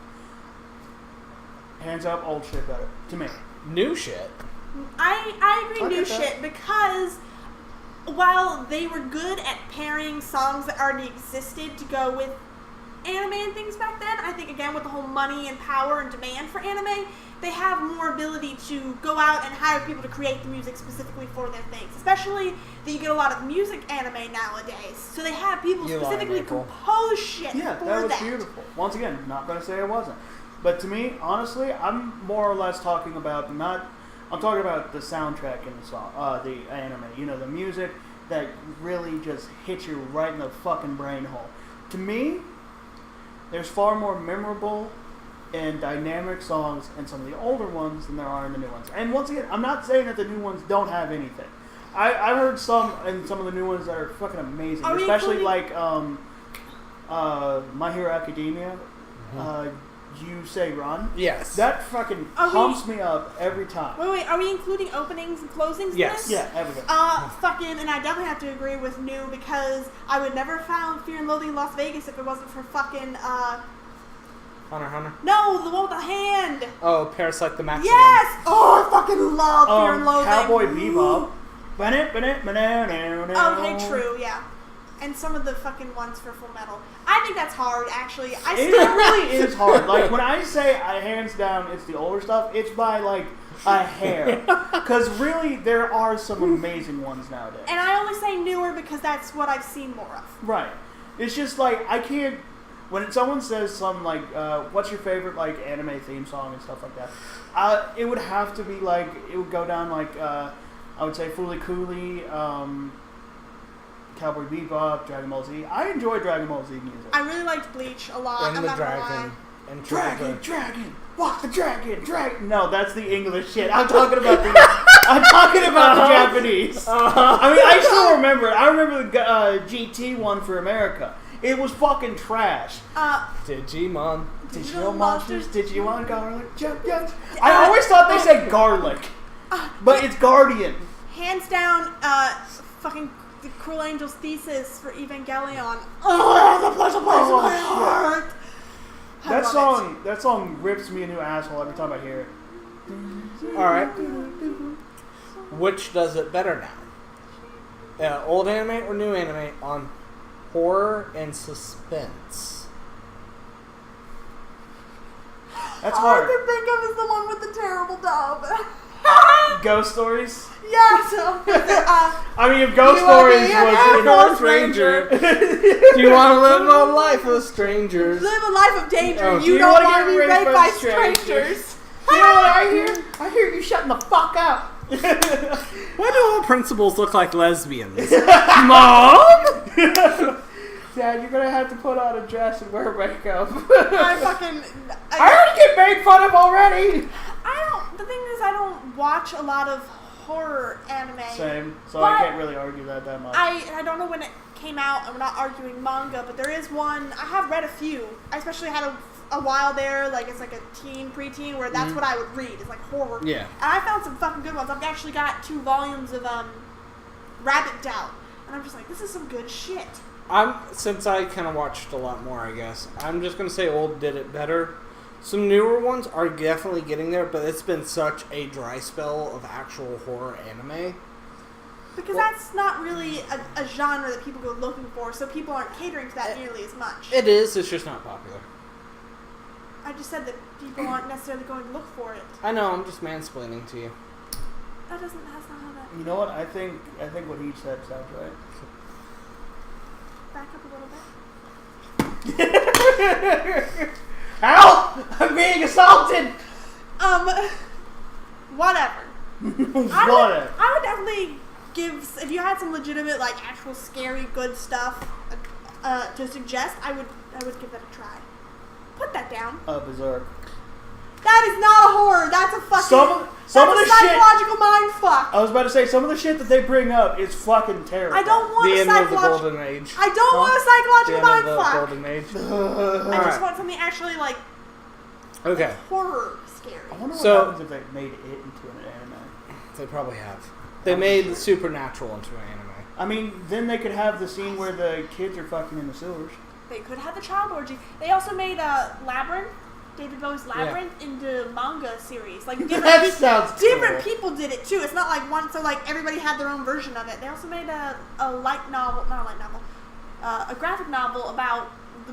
Hands up, old shit better. To me. New shit. I agree, I new get that. shit, because while they were good at pairing songs that already existed to go with anime and things back then, I think, again, with the whole money and power and demand for anime, they have more ability to go out and hire people to create the music specifically for their things. Especially that you get a lot of music anime nowadays. So they have people specifically compose shit Yeah, for that was beautiful. Once again, not going to say it wasn't. But to me, honestly, I'm more or less talking about I'm talking about the soundtrack in the song, the anime. The music that really just hits you right in the fucking brain hole. To me, there's far more memorable and dynamic songs in some of the older ones than there are in the new ones. And once again, I'm not saying that the new ones don't have anything. I've heard some in some of the new ones that are fucking amazing, especially like My Hero Academia. You Say Run. Yes. That fucking pumps me up every time. Wait, are we including openings and closings Yes. in this? Yeah, everything. Fucking, and I definitely have to agree with New because I would never found Fear and Loathing in Las Vegas if it wasn't for fucking, Hunter x Hunter? No, the one with the hand! Oh, Parasite the Maximum. Yes! Oh, I fucking love Fear and Loathing. Cowboy Bebop. Okay, true, yeah. And some of the fucking ones for Full Metal. I think that's hard, actually. It really is hard. Like, when I say hands down it's the older stuff, it's by, like, a hair. Because really, there are some amazing ones nowadays. And I only say newer because that's what I've seen more of. Right. It's just, like, I can't... When someone says something like, what's your favorite, like, anime theme song and stuff like that, it would have to be, like, it would go down, like, I would say Fooly Cooly, Cowboy Bebop, Dragon Ball Z. I enjoy Dragon Ball Z music. I really liked Bleach a lot. And I'm the not gonna dragon. lie. And Dragon, walk the dragon. No, that's the English shit. I'm talking about the Japanese. I mean, I still remember it. I remember the GT one for America. It was fucking trash. Digimon. Digital monsters, Digimon garlic, jump. I always thought they said garlic, but it's Guardian. Hands down, fucking the Cruel Angel's Thesis for Evangelion. Oh, the pleasure of my heart. That song rips me a new asshole every time I hear it. Alright. Which does it better now? Old anime or new anime on horror and suspense? That's hard. All I can think of is the one with the terrible dub. Ghost Stories? Yes. I mean, if Ghost Stories was a North Ranger, do you want to live a life of strangers? Live a life of danger. Oh, you don't want to be raped by strangers. You know what I hear? I hear you shutting the fuck up. Why do all principals look like lesbians? Mom? Dad, you're gonna have to put on a dress and wear makeup. I already get made fun of already. The thing is, I don't watch a lot of horror anime. Same, so I can't really argue that much. I don't know when it came out, and we're not arguing manga, but there is one. I have read a few. I especially had a while there, like it's like a preteen, where that's what I would read. It's like horror. Yeah. And I found some fucking good ones. I've actually got 2 volumes of Rabbit Doubt, and I'm just like, this is some good shit. Since I kind of watched a lot more, I guess I'm just gonna say old did it better. Some newer ones are definitely getting there, but it's been such a dry spell of actual horror anime. Because that's not really a genre that people go looking for, so people aren't catering to that nearly as much. It is, it's just not popular. I just said that people aren't necessarily going to look for it. I know, I'm just mansplaining to you. That's not how that... You know what? I think what he said sounds right. Back up a little bit. Help! I'm being assaulted! Whatever. Whatever. I would definitely give, if you had some legitimate, like, actual scary good stuff to suggest, I would give that a try. Put that down. Berserk. That is not a horror. That's a fucking... Some of the psychological mind fuck. I was about to say, some of the shit that they bring up is fucking terrible. I don't want the a end of the golden age. I don't want a psychological mind fuck. Golden age. I just want something actually, like, horror scary. I wonder what happens if they made it into an anime. They probably have. They made Supernatural into an anime. I mean, then they could have the scene where the kids are fucking in the sewers. They could have the child orgy. They also made Labyrinth, David Bowie's Labyrinth, into manga series. Like different people did it too. It's not like one, so like everybody had their own version of it. They also made a graphic novel about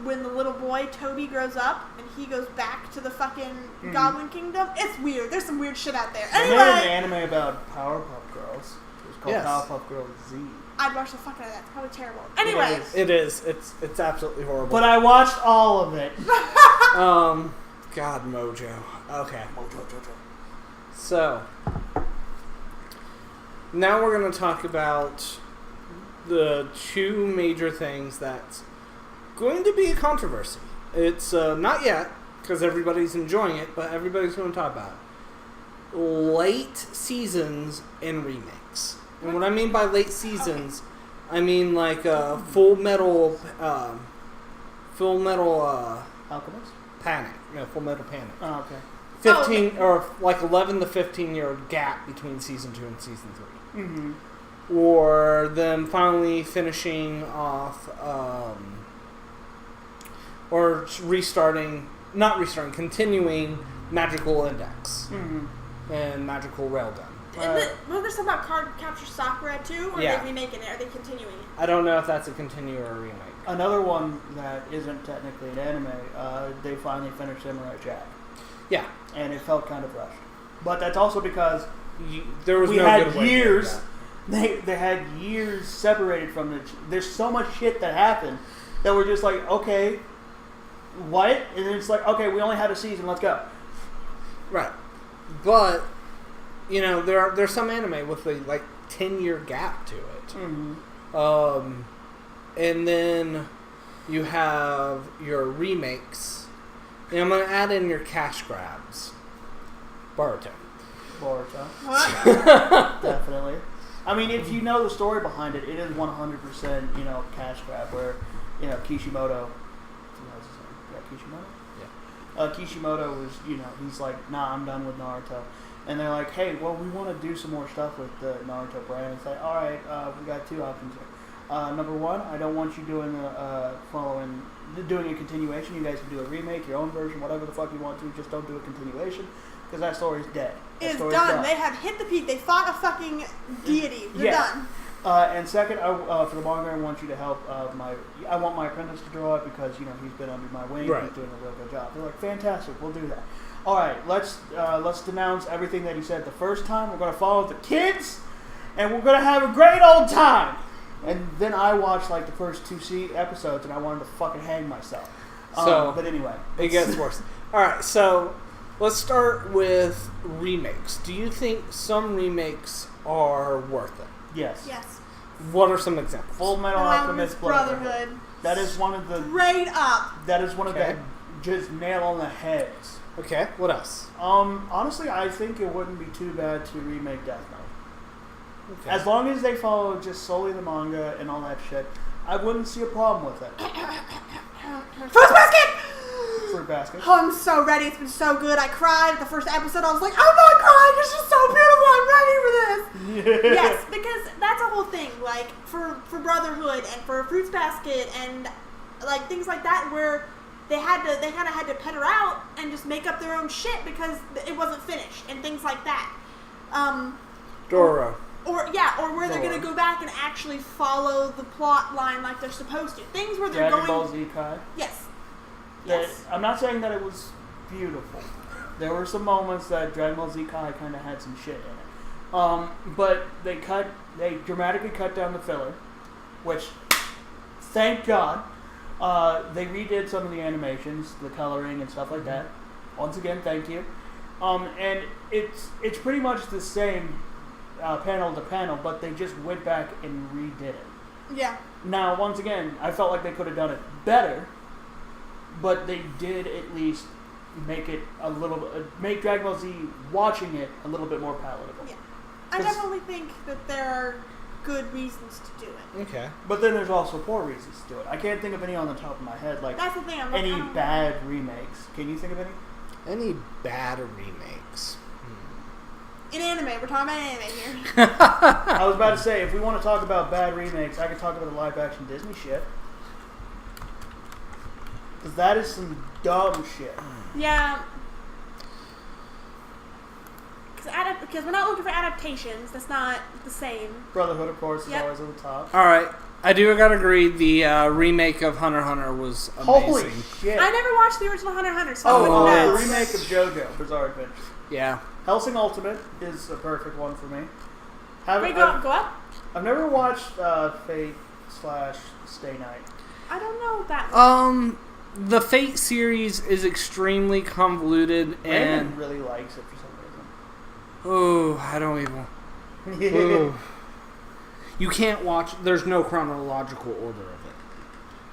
when the little boy Toby grows up and he goes back to the fucking Goblin Kingdom. It's weird. There's some weird shit out there. They Anyway, made an anime about Powerpuff Girls. It's called Powerpuff Girls Z. I'd watch the fuck out of that. It's probably terrible. Anyway. It is. It's absolutely horrible. But I watched all of it. God, Mojo. Okay. Mojo. So, now we're going to talk about the 2 major things that's going to be a controversy. It's not yet, because everybody's enjoying it, but everybody's going to talk about it. Late seasons and remakes. And what I mean by late seasons, I mean like Full Metal Alchemist? Panic. Yeah, Full Metal Panic. Oh, okay. 15 or like 11 to 15 year gap between season 2 and season 3. Mm-hmm. Or them finally finishing off, or continuing Magical Index and Magical Railgun. Was there something about Card Capture Sakura too, or are they remaking it? Are they continuing it? I don't know if that's a continue or a remake. Another one that isn't technically an anime, they finally finished Samurai Jack. Yeah. And it felt kind of rushed. But that's also because there was we no had good way years. They had years separated from it. There's so much shit that happened that we're just like, okay, what? And then it's like, okay, we only had a season. Let's go. Right. But you know, there's some anime with a like 10-year gap to it. Mm-hmm. And then you have your remakes. And I'm going to add in your cash grabs. Boruto. What? Definitely. I mean, if you know the story behind it, it is 100%, cash grab where, Kishimoto. Yeah, Kishimoto? Yeah. Kishimoto was, he's like, nah, I'm done with Naruto. And they're like, hey, well, we want to do some more stuff with the Naruto brand. It's like, all right, we got two options here. Number one, I don't want you doing a continuation. You guys can do a remake, your own version, whatever the fuck you want to. Just don't do a continuation because that story's dead. It's done. They have hit the peak. They fought a fucking deity. They're done. And second, for the manga, I want you to help I want my apprentice to draw it because he's been under my wing. Right. He's doing a real good job. They're like, fantastic, we'll do that. All right, let's denounce everything that he said the first time. We're gonna follow the kids, and we're gonna have a great old time. And then I watched like the first 2 episodes, and I wanted to fucking hang myself. But anyway, it gets worse. All right, so let's start with remakes. Do you think some remakes are worth it? Yes. Yes. What are some examples? Full Metal Alchemist Brotherhood. That is one of the straight up. That is one of the just nail on the heads. Okay. What else? Honestly, I think it wouldn't be too bad to remake Death Note. Okay. As long as they follow just solely the manga and all that shit, I wouldn't see a problem with it. Fruit basket! Fruit basket. Oh, I'm so ready. It's been so good. I cried at the first episode. I was like, I'm not crying. It's just so beautiful. I'm ready for this. Yes, because that's a whole thing. Like, for Brotherhood and for Fruits Basket and, like, things like that where they kind of had to pet her out and just make up their own shit because it wasn't finished and things like that. Doro. Or where they're going to go back and actually follow the plot line like they're supposed to. Things where they're Dragon Ball Z Kai. Yes. Yes. I'm not saying that it was beautiful. There were some moments that Dragon Ball Z Kai kind of had some shit in it. But they dramatically cut down the filler, which, thank God, they redid some of the animations, the coloring and stuff like that. Once again, thank you. And it's pretty much the same panel to panel, but they just went back and redid it. Yeah. Now, once again, I felt like they could have done it better, but they did at least make it make Dragon Ball Z watching it a little bit more palatable. Yeah. I definitely think that there are good reasons to do it. Okay. But then there's also poor reasons to do it. I can't think of any on the top of my head. Like, that's the thing. Any bad remakes. Can you think of any? Any bad remakes? In anime, we're talking about anime here. I was about to say, if we want to talk about bad remakes, I could talk about the live-action Disney shit. Because that is some dumb shit. Yeah. Because we're not looking for adaptations. That's not the same. Brotherhood, of course, is always at the top. All right. I do gotta agree, the remake of Hunter x Hunter was amazing. Holy shit. I never watched the original Hunter x Hunter, so I the remake of JoJo, Bizarre Adventure. Yeah. Hellsing Ultimate is a perfect one for me. Go up? I've never watched Fate/Stay Night. I don't know that one. The Fate series is extremely convoluted Brandon and really likes it for some reason. Oh, I don't even. Ooh. You can't watch. There's no chronological order of it.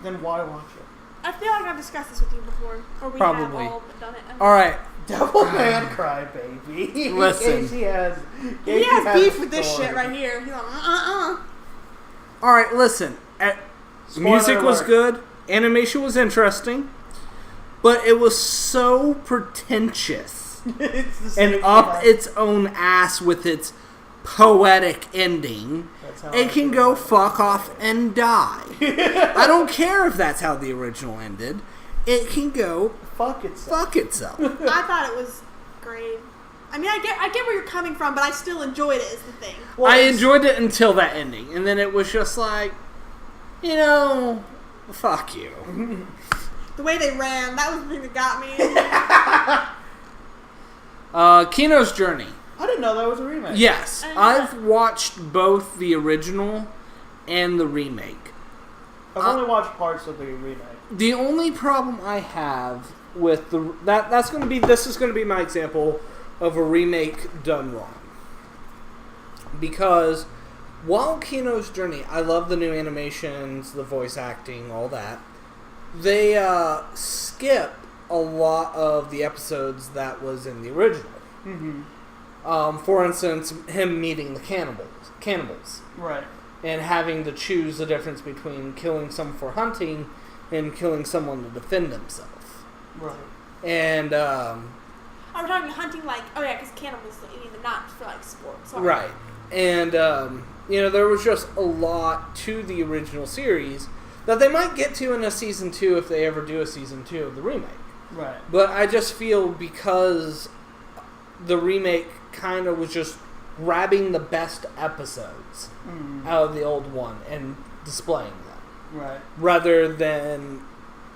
Then why watch it? I feel like I've discussed this with you before, or we Probably. have all done it. All right. Devilman Crybaby. Listen. Casey has beef with this shit right here. He's like, All right, listen. Spoiler Music was alert. good. Animation was interesting. But it was so pretentious It's the same and up thing. its own ass with its poetic ending. That's how It I can feel go about it. fuck off and die. I don't care if that's how the original ended. It can go Fuck itself. fuck itself. I thought it was great. I mean, I get where you're coming from, but I still enjoyed it. Is the thing. Well, I it's- enjoyed it until that ending. And then it was just like, you know, fuck you. The way they ran, that was the thing that got me. Kino's Journey. I didn't know that was a remake. Yes, And, I've watched both the original and the remake. I've only watched parts of the remake. The only problem I have with this is going to be my example of a remake done wrong. Because while Kino's Journey, I love the new animations, the voice acting, all that, they skip a lot of the episodes that was in the original. Mm-hmm. For instance, him meeting the cannibals. Right. And having to choose the difference between killing someone for hunting and killing someone to defend himself. Right. And, We're talking hunting, like, oh yeah, because cannibals, they're not for like sport. Sorry. right. And, there was just a lot to the original series that they might get to in a season 2 if they ever do a season 2 of the remake. Right. But I just feel because the remake kind of was just grabbing the best episodes out of the old one and displaying them. Right. Rather than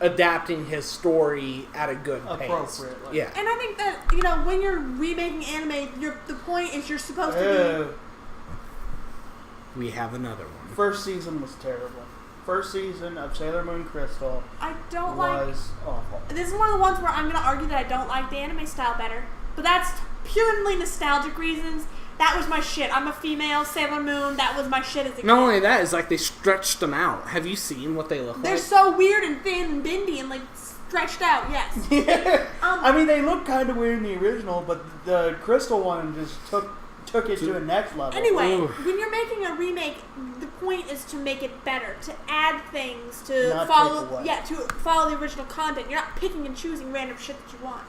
adapting his story at a good pace. Appropriately. Yeah. And I think that, when you're remaking anime, the point is you're supposed to We have another one. First season was terrible. First season of Sailor Moon Crystal be. I don't like. was awful. This is one of the ones where I'm going to argue that I don't like the anime style better. But that's purely nostalgic reasons. That was my shit. I'm a female, Sailor Moon. That was my shit as a kid. Not only that, it's like they stretched them out. Have you seen what they look They're like? so weird and thin and bendy and like stretched out. Yes. Yeah. I mean, they look kind of weird in the original, but the Crystal one just took it to a next level. Anyway, Ooh. when you're making a remake, the point is to make it better, to add things, to Not follow, take away. to follow the original content. You're not picking and choosing random shit that you want.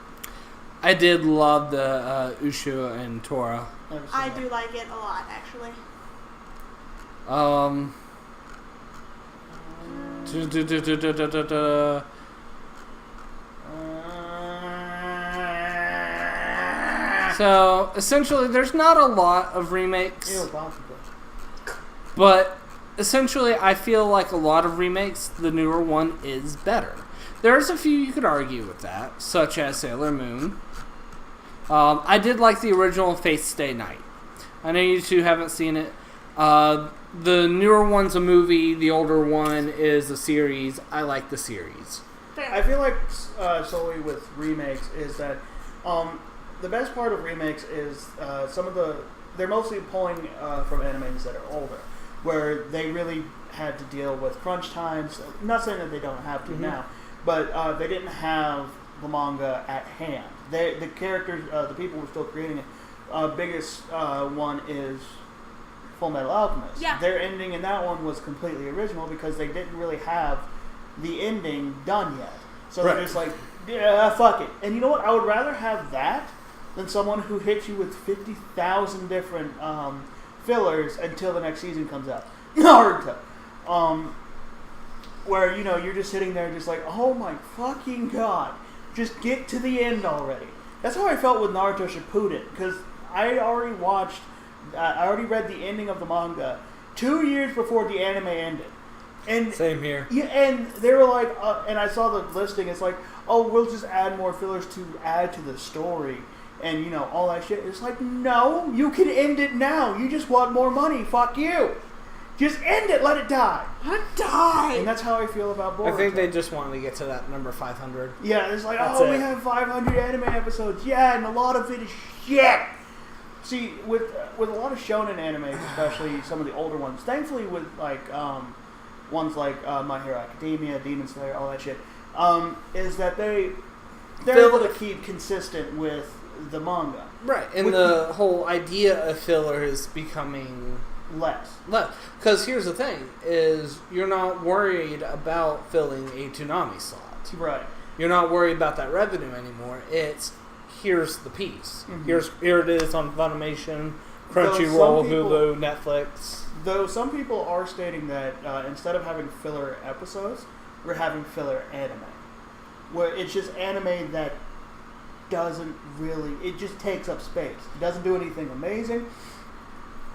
I did love the Ushu and Tora. Never seen I that. do like it a lot, actually. So essentially, there's not a lot of remakes. Ew, possibly. But essentially, I feel like a lot of remakes, the newer one is better. There's a few you could argue with that, such as Sailor Moon. I did like the original Fate Stay Night. I know you two haven't seen it. The newer one's a movie, the older one is a series. I like the series. I feel like solely with remakes is that the best part of remakes is they're mostly pulling from animes that are older, where they really had to deal with crunch times. I'm not saying that they don't have to now, but they didn't have the manga at hand. The characters, the people who were still creating it. Biggest one is Full Metal Alchemist. Yeah. Their ending in that one was completely original because they didn't really have the ending done yet. So Right. they're just like, yeah, fuck it. And you know what? I would rather have that than someone who hits you with 50,000 different fillers until the next season comes out. Naruto. Where, you're just sitting there just like, oh my fucking god. Just get to the end already. That's how I felt with Naruto Shippuden. Because I already read the ending of the manga 2 years before the anime ended. And Same here. yeah, and they were like, and I saw the listing. It's like, oh, we'll just add more fillers to add to the story, and all that shit. It's like, no, you can end it now. You just want more money. Fuck you. Just end it. Let it die. Let it die! And that's how I feel about Boruto. I think they just wanted to get to that number 500. Yeah, it's like, That's we it. have 500 anime episodes. Yeah, and a lot of it is shit. See, with a lot of shonen animes, especially some of the older ones, thankfully with ones like My Hero Academia, Demon Slayer, all that shit, is that they're able to keep consistent with the manga. Right, and the whole idea of filler is becoming less. Because here's the thing, is you're not worried about filling a Toonami slot. Right. You're not worried about that revenue anymore. It's, here's the piece. Mm-hmm. Here it is on Funimation, Crunchyroll, Hulu, Netflix. Though some people are stating that instead of having filler episodes, we're having filler anime. Where it's just anime that doesn't really... It just takes up space. It doesn't do anything amazing.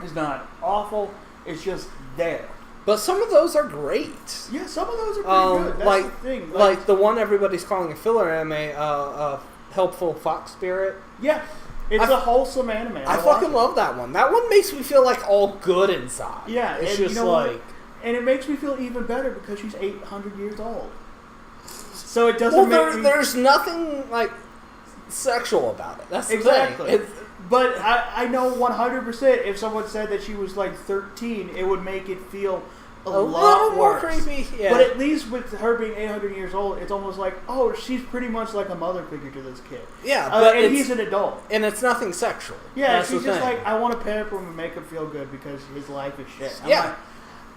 It's not awful. It's just there. But some of those are great. Yeah, some of those are pretty good. That's the thing. Like the one everybody's calling a filler anime, Helpful Fox Spirit. Yeah. It's a wholesome anime. I fucking love that one. That one makes me feel like all good inside. Yeah. It's just like... And it makes me feel even better because she's 800 years old. So it doesn't there's nothing, like, sexual about it. That's the exactly. thing. But I know 100% if someone said that she was like 13, it would make it feel a lot more creepy. Yeah. But at least with her being 800 years old, it's almost like, oh, she's pretty much like a mother figure to this kid. Yeah, but and he's an adult. And it's nothing sexual. Yeah, she's just like, I want to pamper him and make him feel good because his life is shit. I'm yeah. like,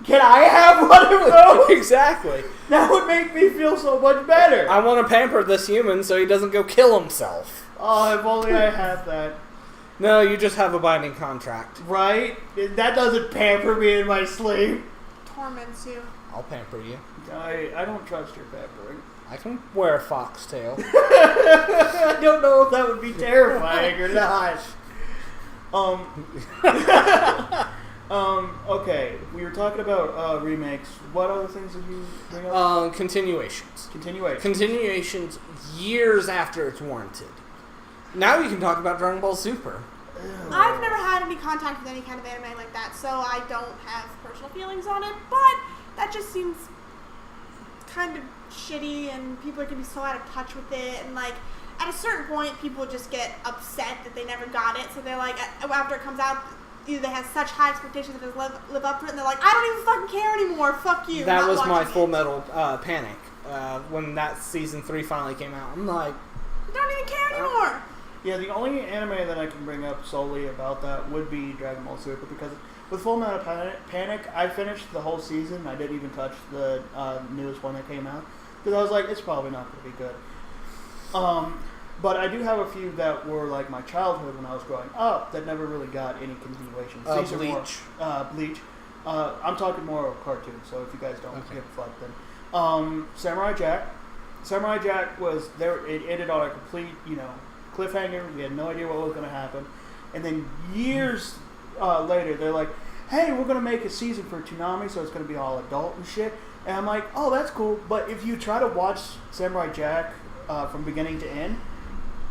can I have one of those? Exactly. That would make me feel so much better. I want to pamper this human so he doesn't go kill himself. Oh, if only I had that. No, you just have a binding contract. Right? That doesn't pamper me in my sleep. Torments you. I'll pamper you. I don't trust your pampering. I can wear a foxtail. I don't know if that would be terrifying or not. Okay, we were talking about remakes. What other things did you bring up? Continuations. Continuations years after it's warranted. Now you can talk about Dragon Ball Super. I've never had any contact with any kind of anime like that, so I don't have personal feelings on it, but that just seems kind of shitty, and people are going to be so out of touch with it, and like, at a certain point, people just get upset that they never got it, so they're like, after it comes out, either they have such high expectations that they live up to it, and they're like, I don't even fucking care anymore, fuck you. That was my Full Metal Panic. When that season 3 finally came out, I'm like... I don't even care anymore. Yeah, the only anime that I can bring up solely about that would be Dragon Ball Super, because with Full Metal Panic, I finished the whole season. I didn't even touch the newest one that came out, because I was like, it's probably not going to be good. But I do have a few that were like my childhood when I was growing up that never really got any continuation. Bleach. Bleach. I'm talking more of cartoons, so if you guys don't give a fuck, then. Samurai Jack. Samurai Jack was there. It ended on a complete, cliffhanger. We had no idea what was going to happen. And then years later, they're like, hey, we're going to make a season for Toonami, so it's going to be all adult and shit. And I'm like, oh, that's cool. But if you try to watch Samurai Jack from beginning to end,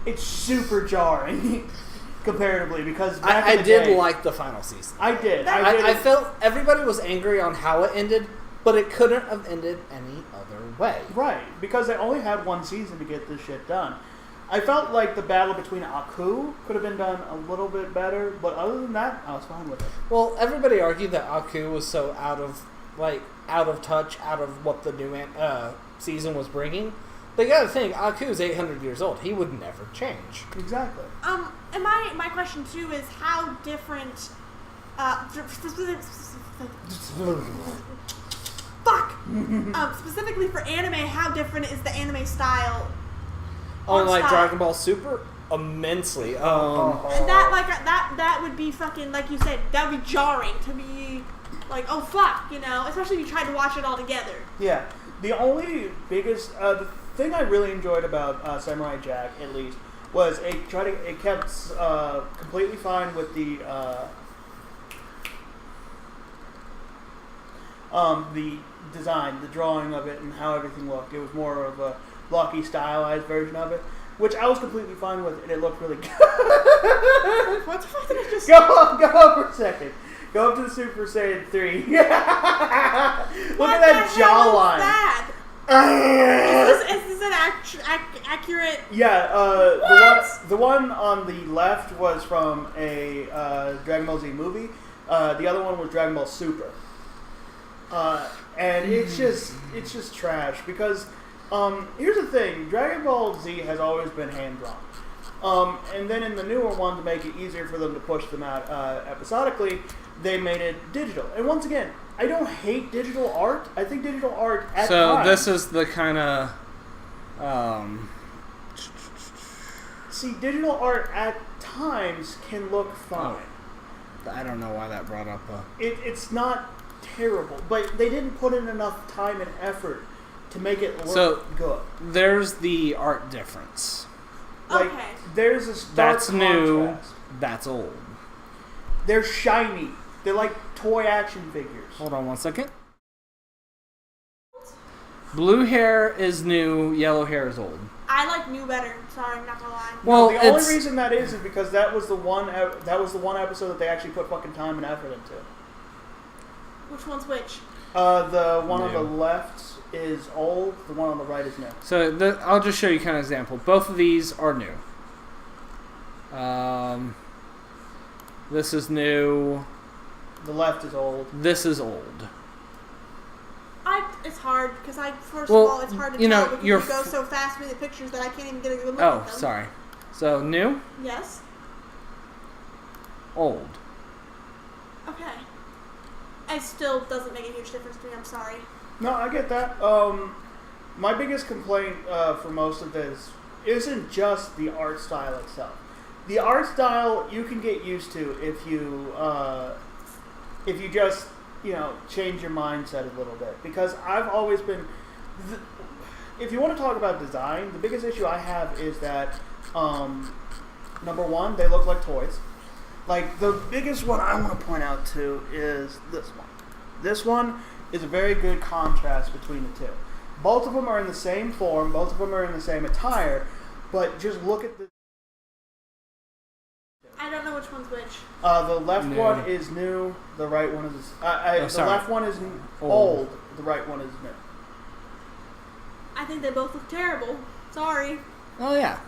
it's super jarring comparatively, because I did like the final season. I did. I felt everybody was angry on how it ended, but it couldn't have ended any other way. Right, because they only had one season to get this shit done. I felt like the battle between Aku could have been done a little bit better, but other than that, I was fine with it. Well, everybody argued that Aku was so out of touch, out of what the new season was bringing. But you gotta think, Aku's 800 years old. He would never change. Exactly. And my question too is how different. Specifically for anime, how different is the anime style? Like Dragon Ball Super, immensely. And that would be fucking, like you said, that would be jarring to be like, oh fuck, especially if you tried to watch it all together. Yeah, the only biggest the thing I really enjoyed about Samurai Jack, at least, was it kept completely fine with the design, the drawing of it, and how everything looked. It was more of a blocky, stylized version of it, which I was completely fine with, and it looked really good. What the fuck did I just go up for a second. Go up to the Super Saiyan 3. Look at that jawline. Is this an accurate? Yeah, the one on the left was from a Dragon Ball Z movie. The other one was Dragon Ball Super. And it's just trash, because Here's the thing. Dragon Ball Z has always been hand-drawn. And then in the newer one, to make it easier for them to push them out episodically, they made it digital. And once again, I don't hate digital art. I think digital art at times... So this is the kind of... See, digital art at times can look fine. Oh, I don't know why that brought up It's not terrible, but they didn't put in enough time and effort to make it look good. There's the art difference. Like, Okay. there's a stark That's new. contrast. That's old. They're shiny. They're like toy action figures. Hold on 1 second. Blue hair is new. Yellow hair is old. I like new better. Sorry, I'm not gonna lie. Well, the only reason that is because that was the one episode that they actually put fucking time and effort into. Which one's which? The one on New. the left is old. The one on the right is new. So I'll just show you kind of example. Both of these are new. This is new. The left is old. This is old. It's hard because first Well, of all, it's hard to you know, tell because you're you go so fast with the pictures that I can't even get a good look Oh, at them. sorry. So new, Yes. old. Okay. It still doesn't make a huge difference to me. I'm sorry. No, I get that. My biggest complaint for most of this isn't just the art style itself. The art style you can get used to if you just change your mindset a little bit. Because I've always been, if you want to talk about design, the biggest issue I have is that number one, they look like toys. Like the biggest one I want to point out to is this one. This one is a very good contrast between the two. Both of them are in the same form, both of them are in the same attire, but just look at the... I don't know which one's which. The left New. one is new, the right one is... the sorry. left one is old, the right one is new. I think they both look terrible. Sorry. Oh yeah.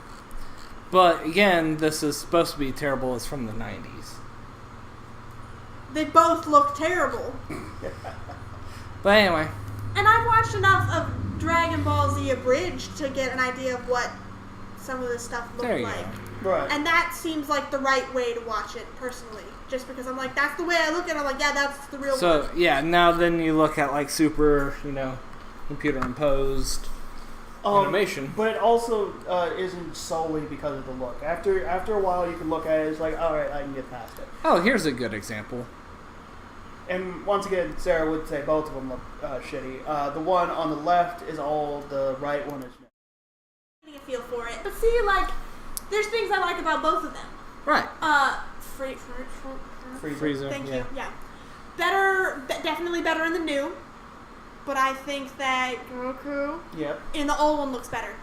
But again, this is supposed to be terrible. It's from the 90s. They both look terrible. But anyway. And I've watched enough of Dragon Ball Z Abridged to get an idea of what some of this stuff There looked you like. go. Right. And that seems like the right way to watch it, personally. Just because I'm like, that's the way I look at it. I'm like, yeah, that's the real So one. yeah, now then you look at like super, computer imposed animation. But it also isn't solely because of the look. After a while, you can look at it, it's like, alright, I can get past it. Oh, here's a good example. And once again, Sarah would say both of them look shitty. The one on the left is old, the right one is new. Getting a feel for it. But see, like, there's things I like about both of them. Right. Freezer. Thank yeah. you. Yeah. Better, definitely better in the new. But I think that Goku Yep. in the old one looks better.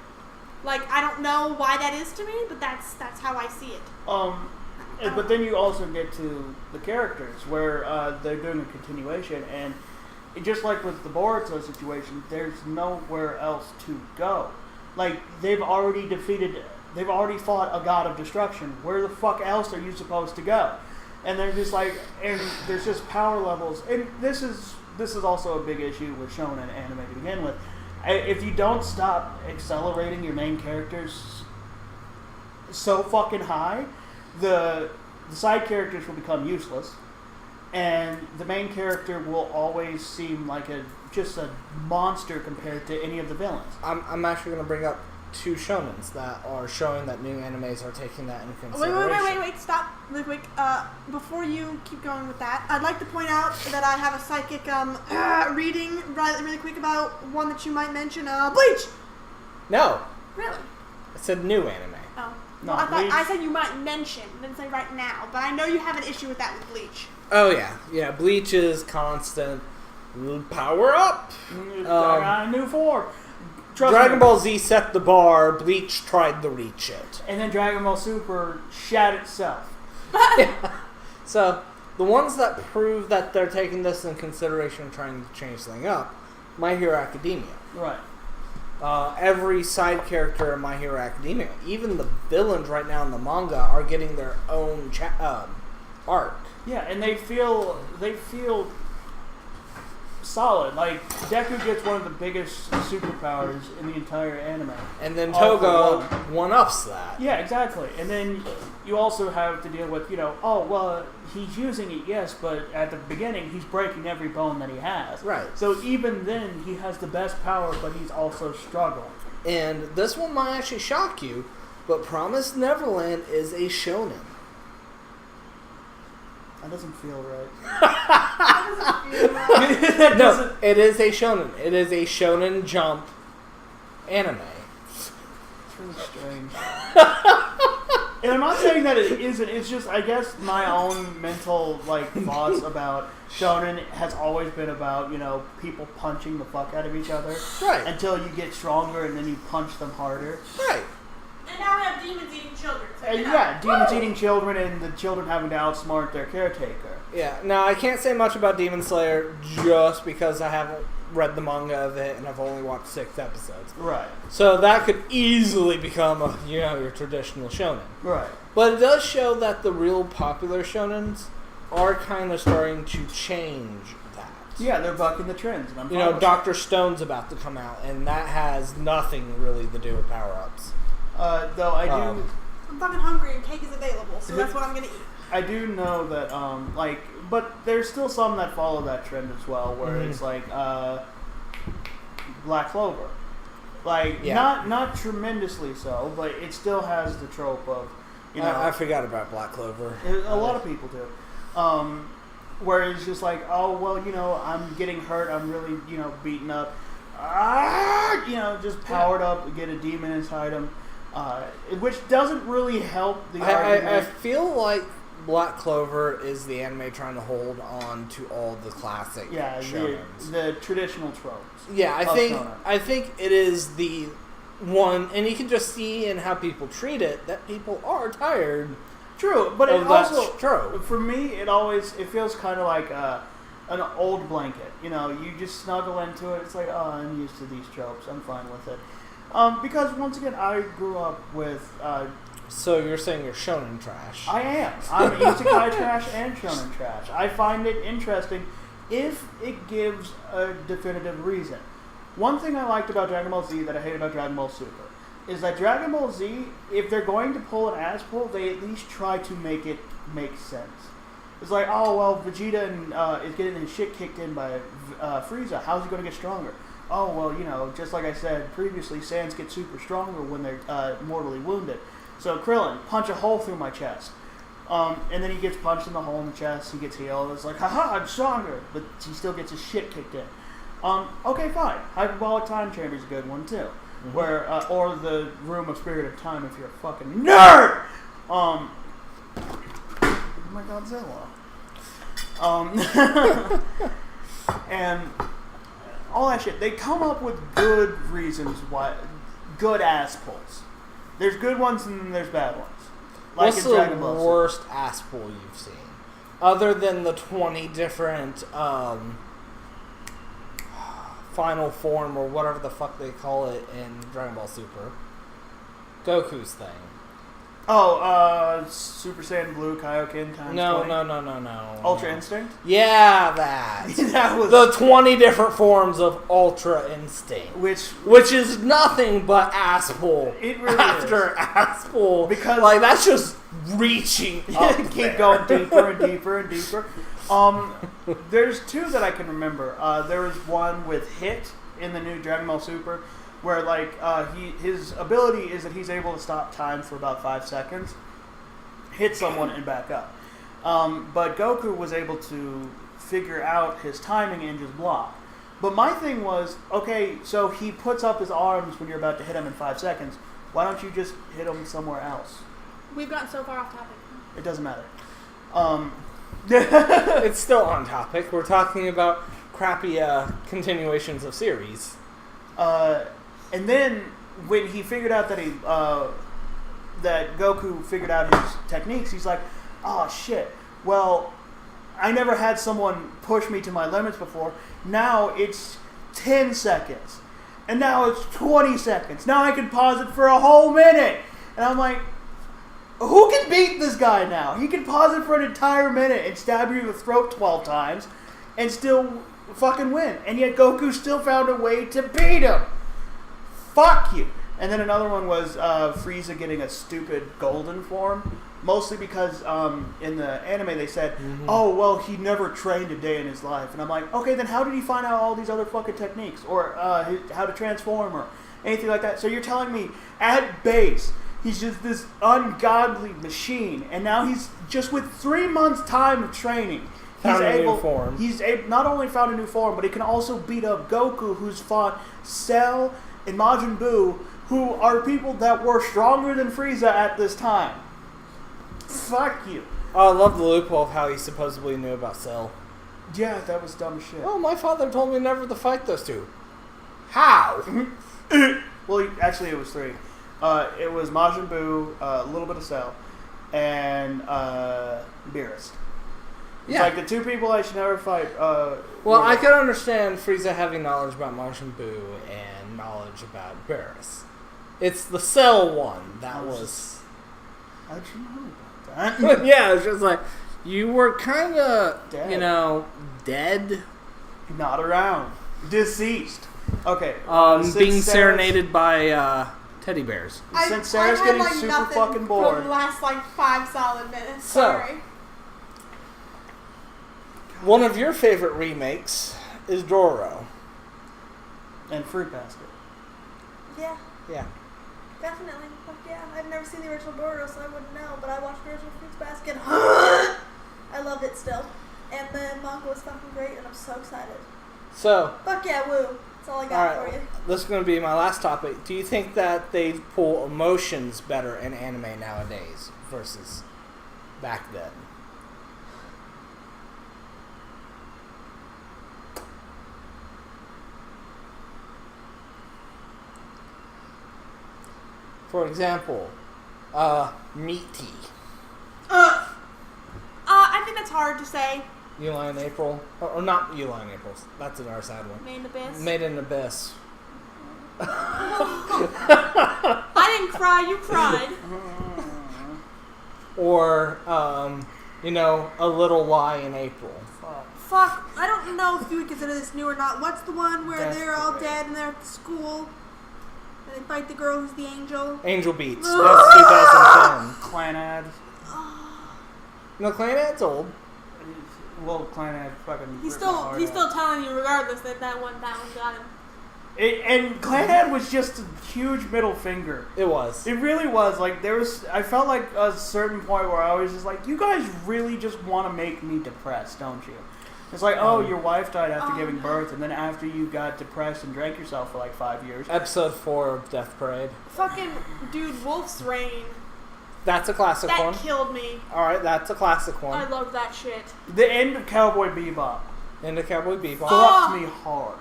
Like, I don't know why that is to me, but that's how I see it. But then you also get to the characters where they're doing a continuation, and just like with the Boruto situation, there's nowhere else to go. Like, they've already fought a god of destruction. Where the fuck else are you supposed to go? And they're just like, and there's just power levels, and this is also a big issue with shonen anime to begin with. If you don't stop accelerating your main characters so fucking high, the side characters will become useless, and the main character will always seem like just a monster compared to any of the villains. I'm actually going to bring up two shonens that are showing that new animes are taking that into consideration. Wait, stop really quick. Before you keep going with that, I'd like to point out that I have a psychic reading really quick about one that you might mention, Bleach! No, Really? I said new anime. Oh. No, Well, Bleach- I said you might mention, didn't say right now, but I know you have an issue with that with Bleach. Oh yeah, Bleach is constant. Power up. I got a new form. Trust Dragon me. Ball Z set the bar. Bleach tried to reach it. And then Dragon Ball Super shat itself. So the ones that prove that they're taking this in consideration and trying to change something up, My Hero Academia. Right. Every side character in My Hero Academia, even the villains right now in the manga, are getting their own arc. Yeah, and they feel solid. Like, Deku gets one of the biggest superpowers in the entire anime. And then All for Toga one. one-ups that. Yeah, exactly. And then you also have to deal with, he's using it, yes, but at the beginning, he's breaking every bone that he has. Right. So even then, he has the best power, but he's also struggling. And this one might actually shock you, but Promised Neverland is a shonen. That doesn't feel right. No, it is a shonen. It is a shonen jump anime. It's really strange. And I'm not saying that it isn't. It's just, I guess, my own mental thoughts about shonen has always been about people punching the fuck out of each other, Right. Until you get stronger and then you punch them harder. Right. And now we have demons eating children. So And demons eating children and the children having to outsmart their caretaker. Yeah. Now, I can't say much about Demon Slayer just because I haven't read the manga of it and I've only watched 6 episodes. Right. So that could easily become your traditional shonen. Right. But it does show that the real popular shonens are kind of starting to change that. Yeah, they're bucking the trends. And I'm fine with Dr. Stone's about to come out, and that has nothing really to do with power-ups. Though I do... I'm fucking hungry and cake is available, so that's what I'm gonna eat. I do know that, but there's still some that follow that trend as well, where it's Black Clover. Not tremendously so, but it still has the trope of, I forgot about Black Clover. A lot of people do. Where it's just like, I'm getting hurt, I'm really, beaten up. Just powered up, get a demon inside him. Which doesn't really help the argument. I feel like Black Clover is the anime trying to hold on to all the classic shonens. The traditional tropes. Yeah, I think it is the one, and you can just see in how people treat it that people are tired. True, but it also trope. For me, it feels kind of like an old blanket. You just snuggle into it. It's like, oh, I'm used to these tropes. I'm fine with it. Because once again, I grew up with. So you're saying you're shonen trash? I am. I'm isekai trash and shonen trash. I find it interesting if it gives a definitive reason. One thing I liked about Dragon Ball Z that I hate about Dragon Ball Super is that Dragon Ball Z, if they're going to pull an ass pull, they at least try to make it make sense. It's like, oh, well, Vegeta is getting his shit kicked in by Frieza. How's he going to get stronger? Oh, well, just like I said previously, Saiyans get super stronger when they're mortally wounded. So Krillin, punch a hole through my chest. And then he gets punched in the hole in the chest, he gets healed, it's like, haha, I'm stronger! But he still gets his shit kicked in. Okay, fine. Hyperbolic Time Chamber is a good one, too. Where, or the Room of Spirit of Time if you're a fucking nerd! Oh my Godzilla. And all that shit. They come up with good reasons why, good ass pulls. There's good ones and then there's bad ones. Like What's in Dragon the Ball worst ass pull you've seen? Other than the 20 different final form or whatever the fuck they call it in Dragon Ball Super. Goku's thing. Oh, Super Saiyan Blue Kaioken times 20? No. Ultra Instinct? Yeah, that. That was... The 20 different forms of Ultra Instinct. Which is nothing but ass pull. It really after is. Ass pull. Because... that's just reaching up Keep going deeper and deeper and deeper. There's 2 that I can remember. There was one with Hit in the new Dragon Ball Super, where his ability is that he's able to stop time for about 5 seconds, hit someone and back up. But Goku was able to figure out his timing and just block. But my thing was, okay, so he puts up his arms when you're about to hit him in 5 seconds. Why don't you just hit him somewhere else? We've gotten so far off topic. It doesn't matter. It's still on topic. We're talking about crappy continuations of series. And then when he figured out that that Goku figured out his techniques, he's like, oh shit, well, I never had someone push me to my limits before. Now it's 10 seconds. And now it's 20 seconds. Now I can pause it for a whole minute. And I'm like, who can beat this guy now? He can pause it for an entire minute and stab you in the throat 12 times and still fucking win. And yet Goku still found a way to beat him. Fuck you. And then another one was Frieza getting a stupid golden form. Mostly because in the anime they said, oh, well, he never trained a day in his life. And I'm like, okay, then how did he find out all these other fucking techniques? Or how to transform or anything like that? So you're telling me, at base, he's just this ungodly machine. And now he's just with 3 months' time of training. He's not only found a new form, but he can also beat up Goku, who's fought Cell and Majin Buu, who are people that were stronger than Frieza at this time. Fuck you. Oh, I love the loophole of how he supposedly knew about Cell. Yeah, that was dumb as shit. Well, my father told me never to fight those two. How? Well, actually, it was 3. It was Majin Buu, a little bit of Cell, and Beerus. It's like the 2 people I should never fight. Well, I could understand Frieza having knowledge about Majin Buu and knowledge about Beerus. It's the Cell one that was... How'd you know about that? Yeah, it's just like, you were kind of, dead. Not around. Deceased. Okay. Being serenaded by teddy bears. Since Sarah's getting super fucking bored. For the last 5 solid minutes. So, Sorry. One of your favorite remakes is Doro. And Fruit Basket. Yeah. Yeah. Definitely. Fuck yeah. I've never seen the original Doro, so I wouldn't know, but I watched the original Fruits Basket. I loved it still. And the manga was fucking great, and I'm so excited. So... Fuck yeah, woo. That's all I got for you. This is going to be my last topic. Do you think that they pull emotions better in anime nowadays versus back then? For example, Meaty. I think that's hard to say. Eli and April. Or not Eli and April. That's another sad one. Made in Abyss. Made in Abyss. I didn't cry, you cried. Or, A Little Lie in April. Fuck, I don't know if you would consider this new or not. What's the one where they're all dead and they're at school? And they fight the girl who's the angel? Angel Beats. That's 2010. Clanad. No, Clanad's old. Well, Clanad fucking... He's still telling you regardless that one got him. And Clanad was just a huge middle finger. It was. It really was. Like, I felt like a certain point where I was just like, you guys really just want to make me depressed, don't you? It's like, your wife died after giving birth, and then after you got depressed and drank yourself for 5 years. Episode 4 of Death Parade. Fucking, dude, Wolf's Rain. That's a classic one. That killed me. Alright, that's a classic one. I love that shit. The end of Cowboy Bebop. End of Cowboy Bebop. Fucked me hard.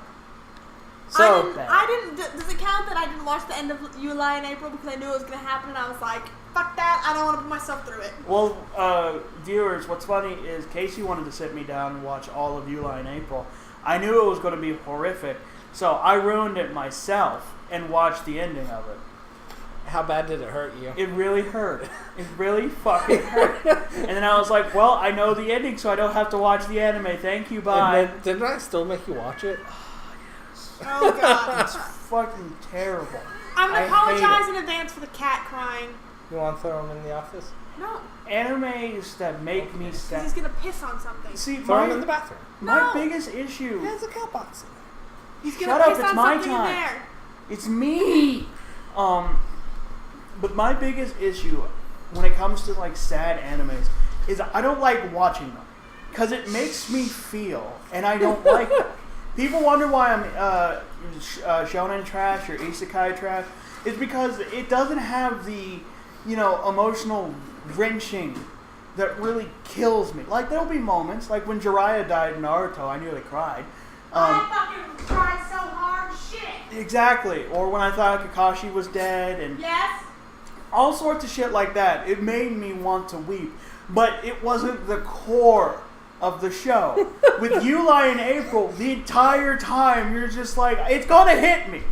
So I didn't. Does it count that I didn't watch the end of You Lie in April because I knew it was going to happen and I was like, fuck that, I don't want to put myself through it. Well, viewers, what's funny is Casey wanted to sit me down and watch all of You Lie in April. I knew it was going to be horrific, so I ruined it myself and watched the ending of it. How bad did it hurt you? It really hurt. It really fucking hurt. And then I was like, well, I know the ending, so I don't have to watch the anime. Thank you, bye. And then, didn't I still make you watch it? Oh, God. It's fucking terrible. I'm going to apologize in advance for the cat crying. You want to throw him in the office? No. Animes that make me sad. He's going to piss on something. See, throw him in the bathroom. My biggest issue... He has a cat box in there. He's going to piss on something in there. It's me! But my biggest issue when it comes to sad animes is I don't like watching them because it makes me feel, and I don't like that. People wonder why I'm shonen trash or isekai trash. It's because it doesn't have the emotional wrenching that really kills me. There'll be moments like when Jiraiya died in Naruto, I nearly cried. I fucking cried so hard, shit. Exactly. Or when I thought Kakashi was dead and. Yes. All sorts of shit like that. It made me want to weep. But it wasn't the core of the show. With You Lie in April, the entire time, you're just like, it's gonna hit me.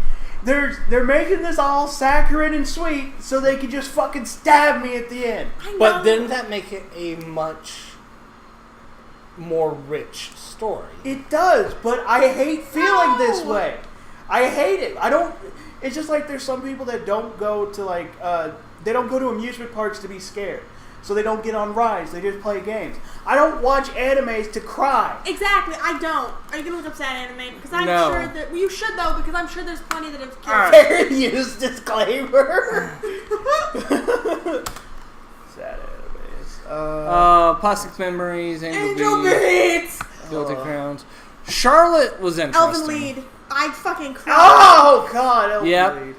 They're making this all saccharine and sweet so they can just fucking stab me at the end. But didn't that make it a much more rich story. It does, but I hate feeling this No! way. I hate it. I don't. It's just like there's some people that don't go to they don't go to amusement parks to be scared, so they don't get on rides. They just play games. I don't watch animes to cry. Exactly, I don't. Are you gonna look up sad anime? Because I'm No. sure that you should though, because I'm sure there's plenty that have killed. Fair use disclaimer. Sad animes. Plastic Memories, Angel Beats! Guilty Crowns. Charlotte was interesting. Elven Lead. I fucking cried. Oh God! Elven Yep. Lead.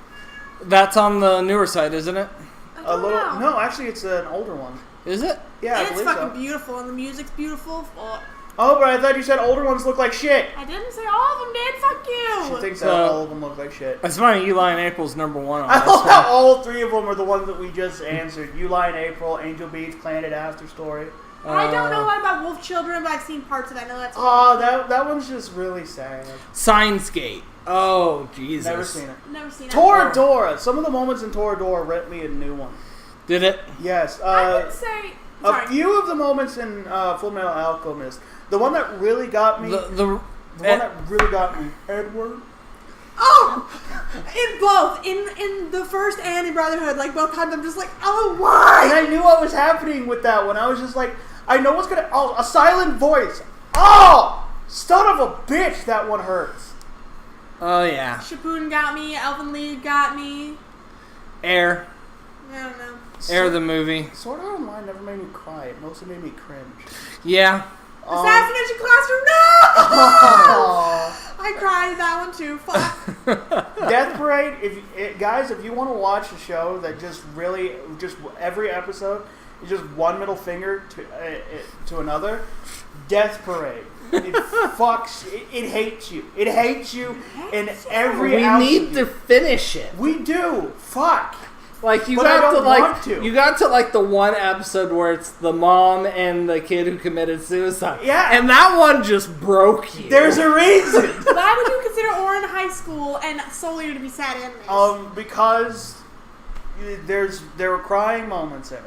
That's on the newer side, isn't it? I A don't little. know. No, actually, it's an older one. Is it? Yeah, I And it's believe fucking so. beautiful, and the music's beautiful. Oh, but I thought you said older ones look like shit. I didn't say all of them did. Fuck She you. thinks So- that all of them look like shit. It's funny, Eli and April's number one on I this love one. how all three of them are the ones that we just answered. You Lie in April, Angel Beats, Planet After Story. I don't know a lot about Wolf Children, but I've seen parts of it. I know that's. Oh, that one's just really sad. Signs Gate. Oh, Jesus. Never seen it. Never seen it. Toradora. Some of the moments in Toradora rent me a new one. Did it? Yes. I would say. A Sorry. few of the moments in Full Metal Alchemist. The one that really got me. The one that really got me. Edward. Oh, in both, in the first and in Brotherhood, like both times, I'm just like, oh, why? And I knew what was happening with that one. I was just like, I know what's gonna. Oh, a silent voice. Oh, son of a bitch! That one hurts. Oh, yeah. Shippuden got me. Elven Lead got me. Air. I don't know. Air the movie. Sword Art Online never made me cry. It mostly made me cringe. Yeah. Assassination Classroom. No. Oh. I cried at that one too. Fuck. Death Parade. Guys, if you want to watch a show that just every episode is just one middle finger to another, Death Parade. It fucks. It hates you. It hates you in every. We ounce need of to you. finish it. We do. Fuck. Like you But I got to don't like want to. you got to like the one episode where it's the mom and the kid who committed suicide. Yeah. And that one just broke you. There's a reason. Why would you consider Orin High School and Soldier to be sad animes? Because there were crying moments in it.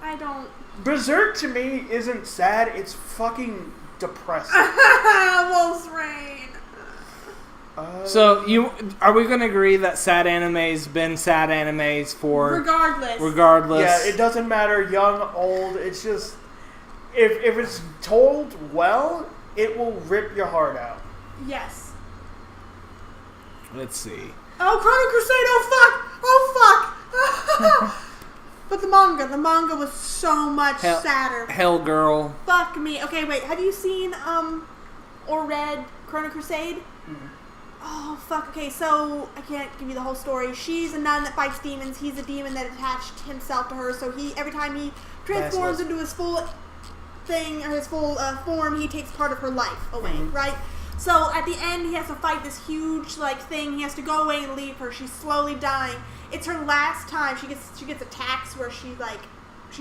I don't. Berserk to me isn't sad. It's fucking depressing. Wolf's Rain. So, are we going to agree that sad anime's been sad animes for... Regardless. Yeah, it doesn't matter, young, old. It's just if it's told well, it will rip your heart out. Yes. Let's see. Oh, Chrono Crusade! Oh fuck! But the manga was so much sadder. Hell Girl. Fuck me. Okay, wait. Have you seen or read Chrono Crusade? Mm-hmm. Oh fuck. Okay, so I can't give you the whole story. She's a nun that fights demons. He's a demon that attached himself to her. So every time he transforms into his full thing or his full form, he takes part of her life away. Mm-hmm. Right. So at the end, he has to fight this huge thing. He has to go away and leave her. She's slowly dying. It's her last time. She gets attacks where she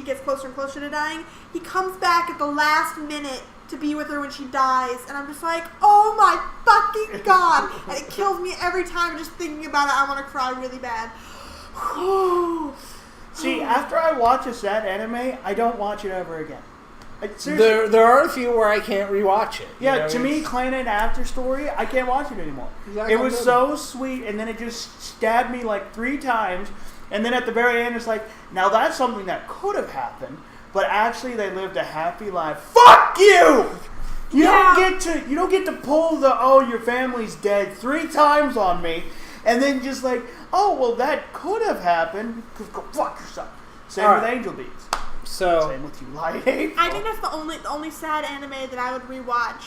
gets closer and closer to dying. He comes back at the last minute to be with her when she dies, and I'm just like, oh my fucking god! And it kills me every time just thinking about it. I want to cry really bad. See, after I watch a sad anime, I don't watch it ever again. Seriously. There are a few where I can't rewatch it. Yeah, you know? to me, Planet After Story, I can't watch it anymore. Exactly. It was so sweet, and then it just stabbed me like 3 times, and then at the very end, it's like, now that's something that could have happened, but actually they lived a happy life. Fuck you! You don't get to pull the your family's dead 3 times on me, and then just like, oh well, that could have happened. Go fuck yourself. Same with Angel Beats. Same with You Lie in April. I think that's the only sad anime that I would rewatch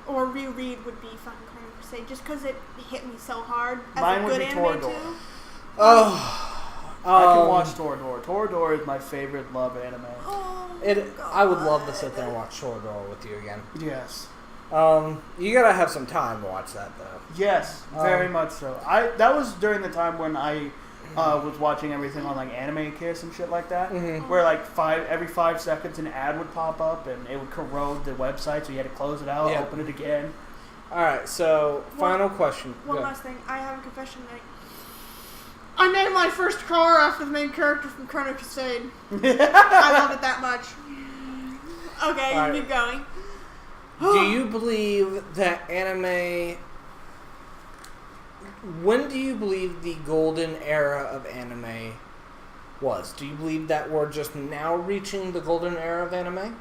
or reread would be fucking Chrono Crusade, just because it hit me so hard as Mine a would good be anime Toradora. too. I can watch Toradora. Toradora is my favorite love anime. Oh, I would love to sit there and watch Toradora with you again. Yes. You gotta have some time to watch that though. Yes, very much so. That was during the time when I was watching everything on like Anime Kiss and shit like that, where like every 5 seconds an ad would pop up and it would corrode the website, so you had to close it out, open it again. All right, so final question. One last thing, I have a confession to make. I named my first car after the main character from Chrono Crusade. I love it that much. Okay, you keep going. Do you believe that anime... When do you believe the golden era of anime was? Do you believe that we're just now reaching the golden era of anime?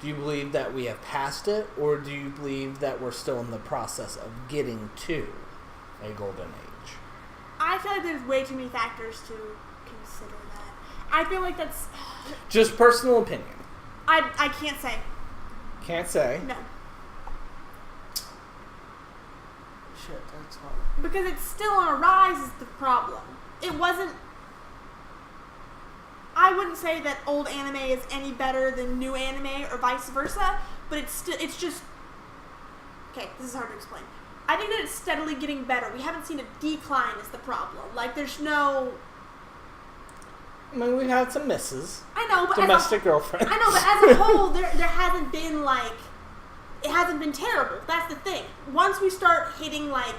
Do you believe that we have passed it? Or do you believe that we're still in the process of getting to a golden age? I feel like there's way too many factors to consider that. I feel like that's... Just personal opinion. I can't say. Can't say. No. Shit, that's hard. Because it's still on a rise is the problem. It wasn't... I wouldn't say that old anime is any better than new anime or vice versa, but it's just... Okay, this is hard to explain. I think that it's steadily getting better. We haven't seen a decline is the problem. Like, there's no... I mean, we've had some misses. I know, but Domestic girlfriends. I know, but as a whole, there hasn't been, like... It hasn't been terrible. That's the thing. Once we start hitting, like,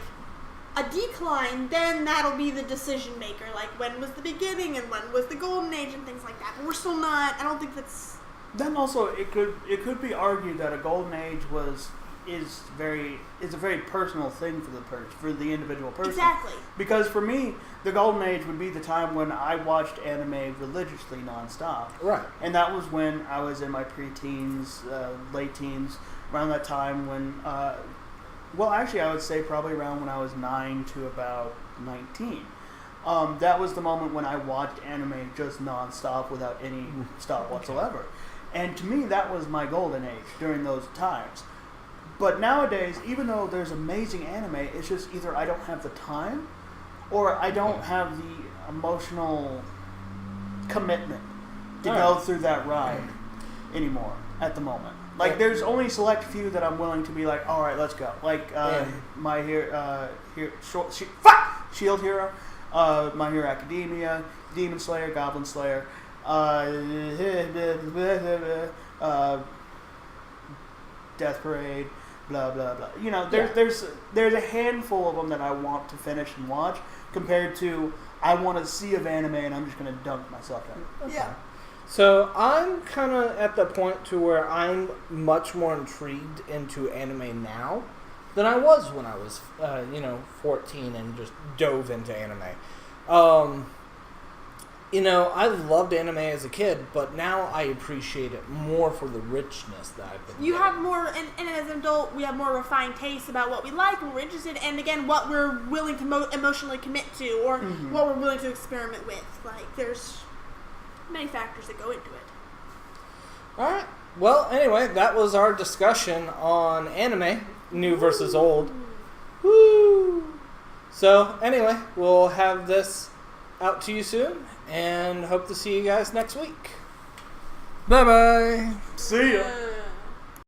a decline, then that'll be the decision maker. Like, when was the beginning and when was the golden age and things like that. But we're still not... I don't think that's... Then also, it could be argued that a golden age is a very personal thing for the individual person. Exactly. Because for me, the golden age would be the time when I watched anime religiously nonstop. Right. And that was when I was in my preteens, late teens, around that time when, well, actually, I would say probably around when I was 9 to about 19. That was the moment when I watched anime just nonstop without any stop whatsoever. And to me, that was my golden age during those times. But nowadays, even though there's amazing anime, it's just either I don't have the time or I don't have the emotional commitment to go through that ride anymore at the moment. Like, there's only select few that I'm willing to be like, all right, let's go. Like, Shield Hero, My Hero Academia, Demon Slayer, Goblin Slayer, Death Parade, blah blah blah. You know, there's a handful of them that I want to finish and watch, compared to I want to see of anime and I'm just going to dunk myself in. Yeah. So I'm kind of at the point to where I'm much more intrigued into anime now than I was when I was, 14 and just dove into anime. I loved anime as a kid, but now I appreciate it more for the richness that I've been You getting. have more, and as an adult, we have more refined tastes about what we like, what we're interested in, and again, what we're willing to emotionally commit to, or what we're willing to experiment with. Like, there's many factors that go into it. Alright. Well, anyway, that was our discussion on anime, new versus old. Woo! So, anyway, we'll have this out to you soon, and hope to see you guys next week. Bye-bye. See ya.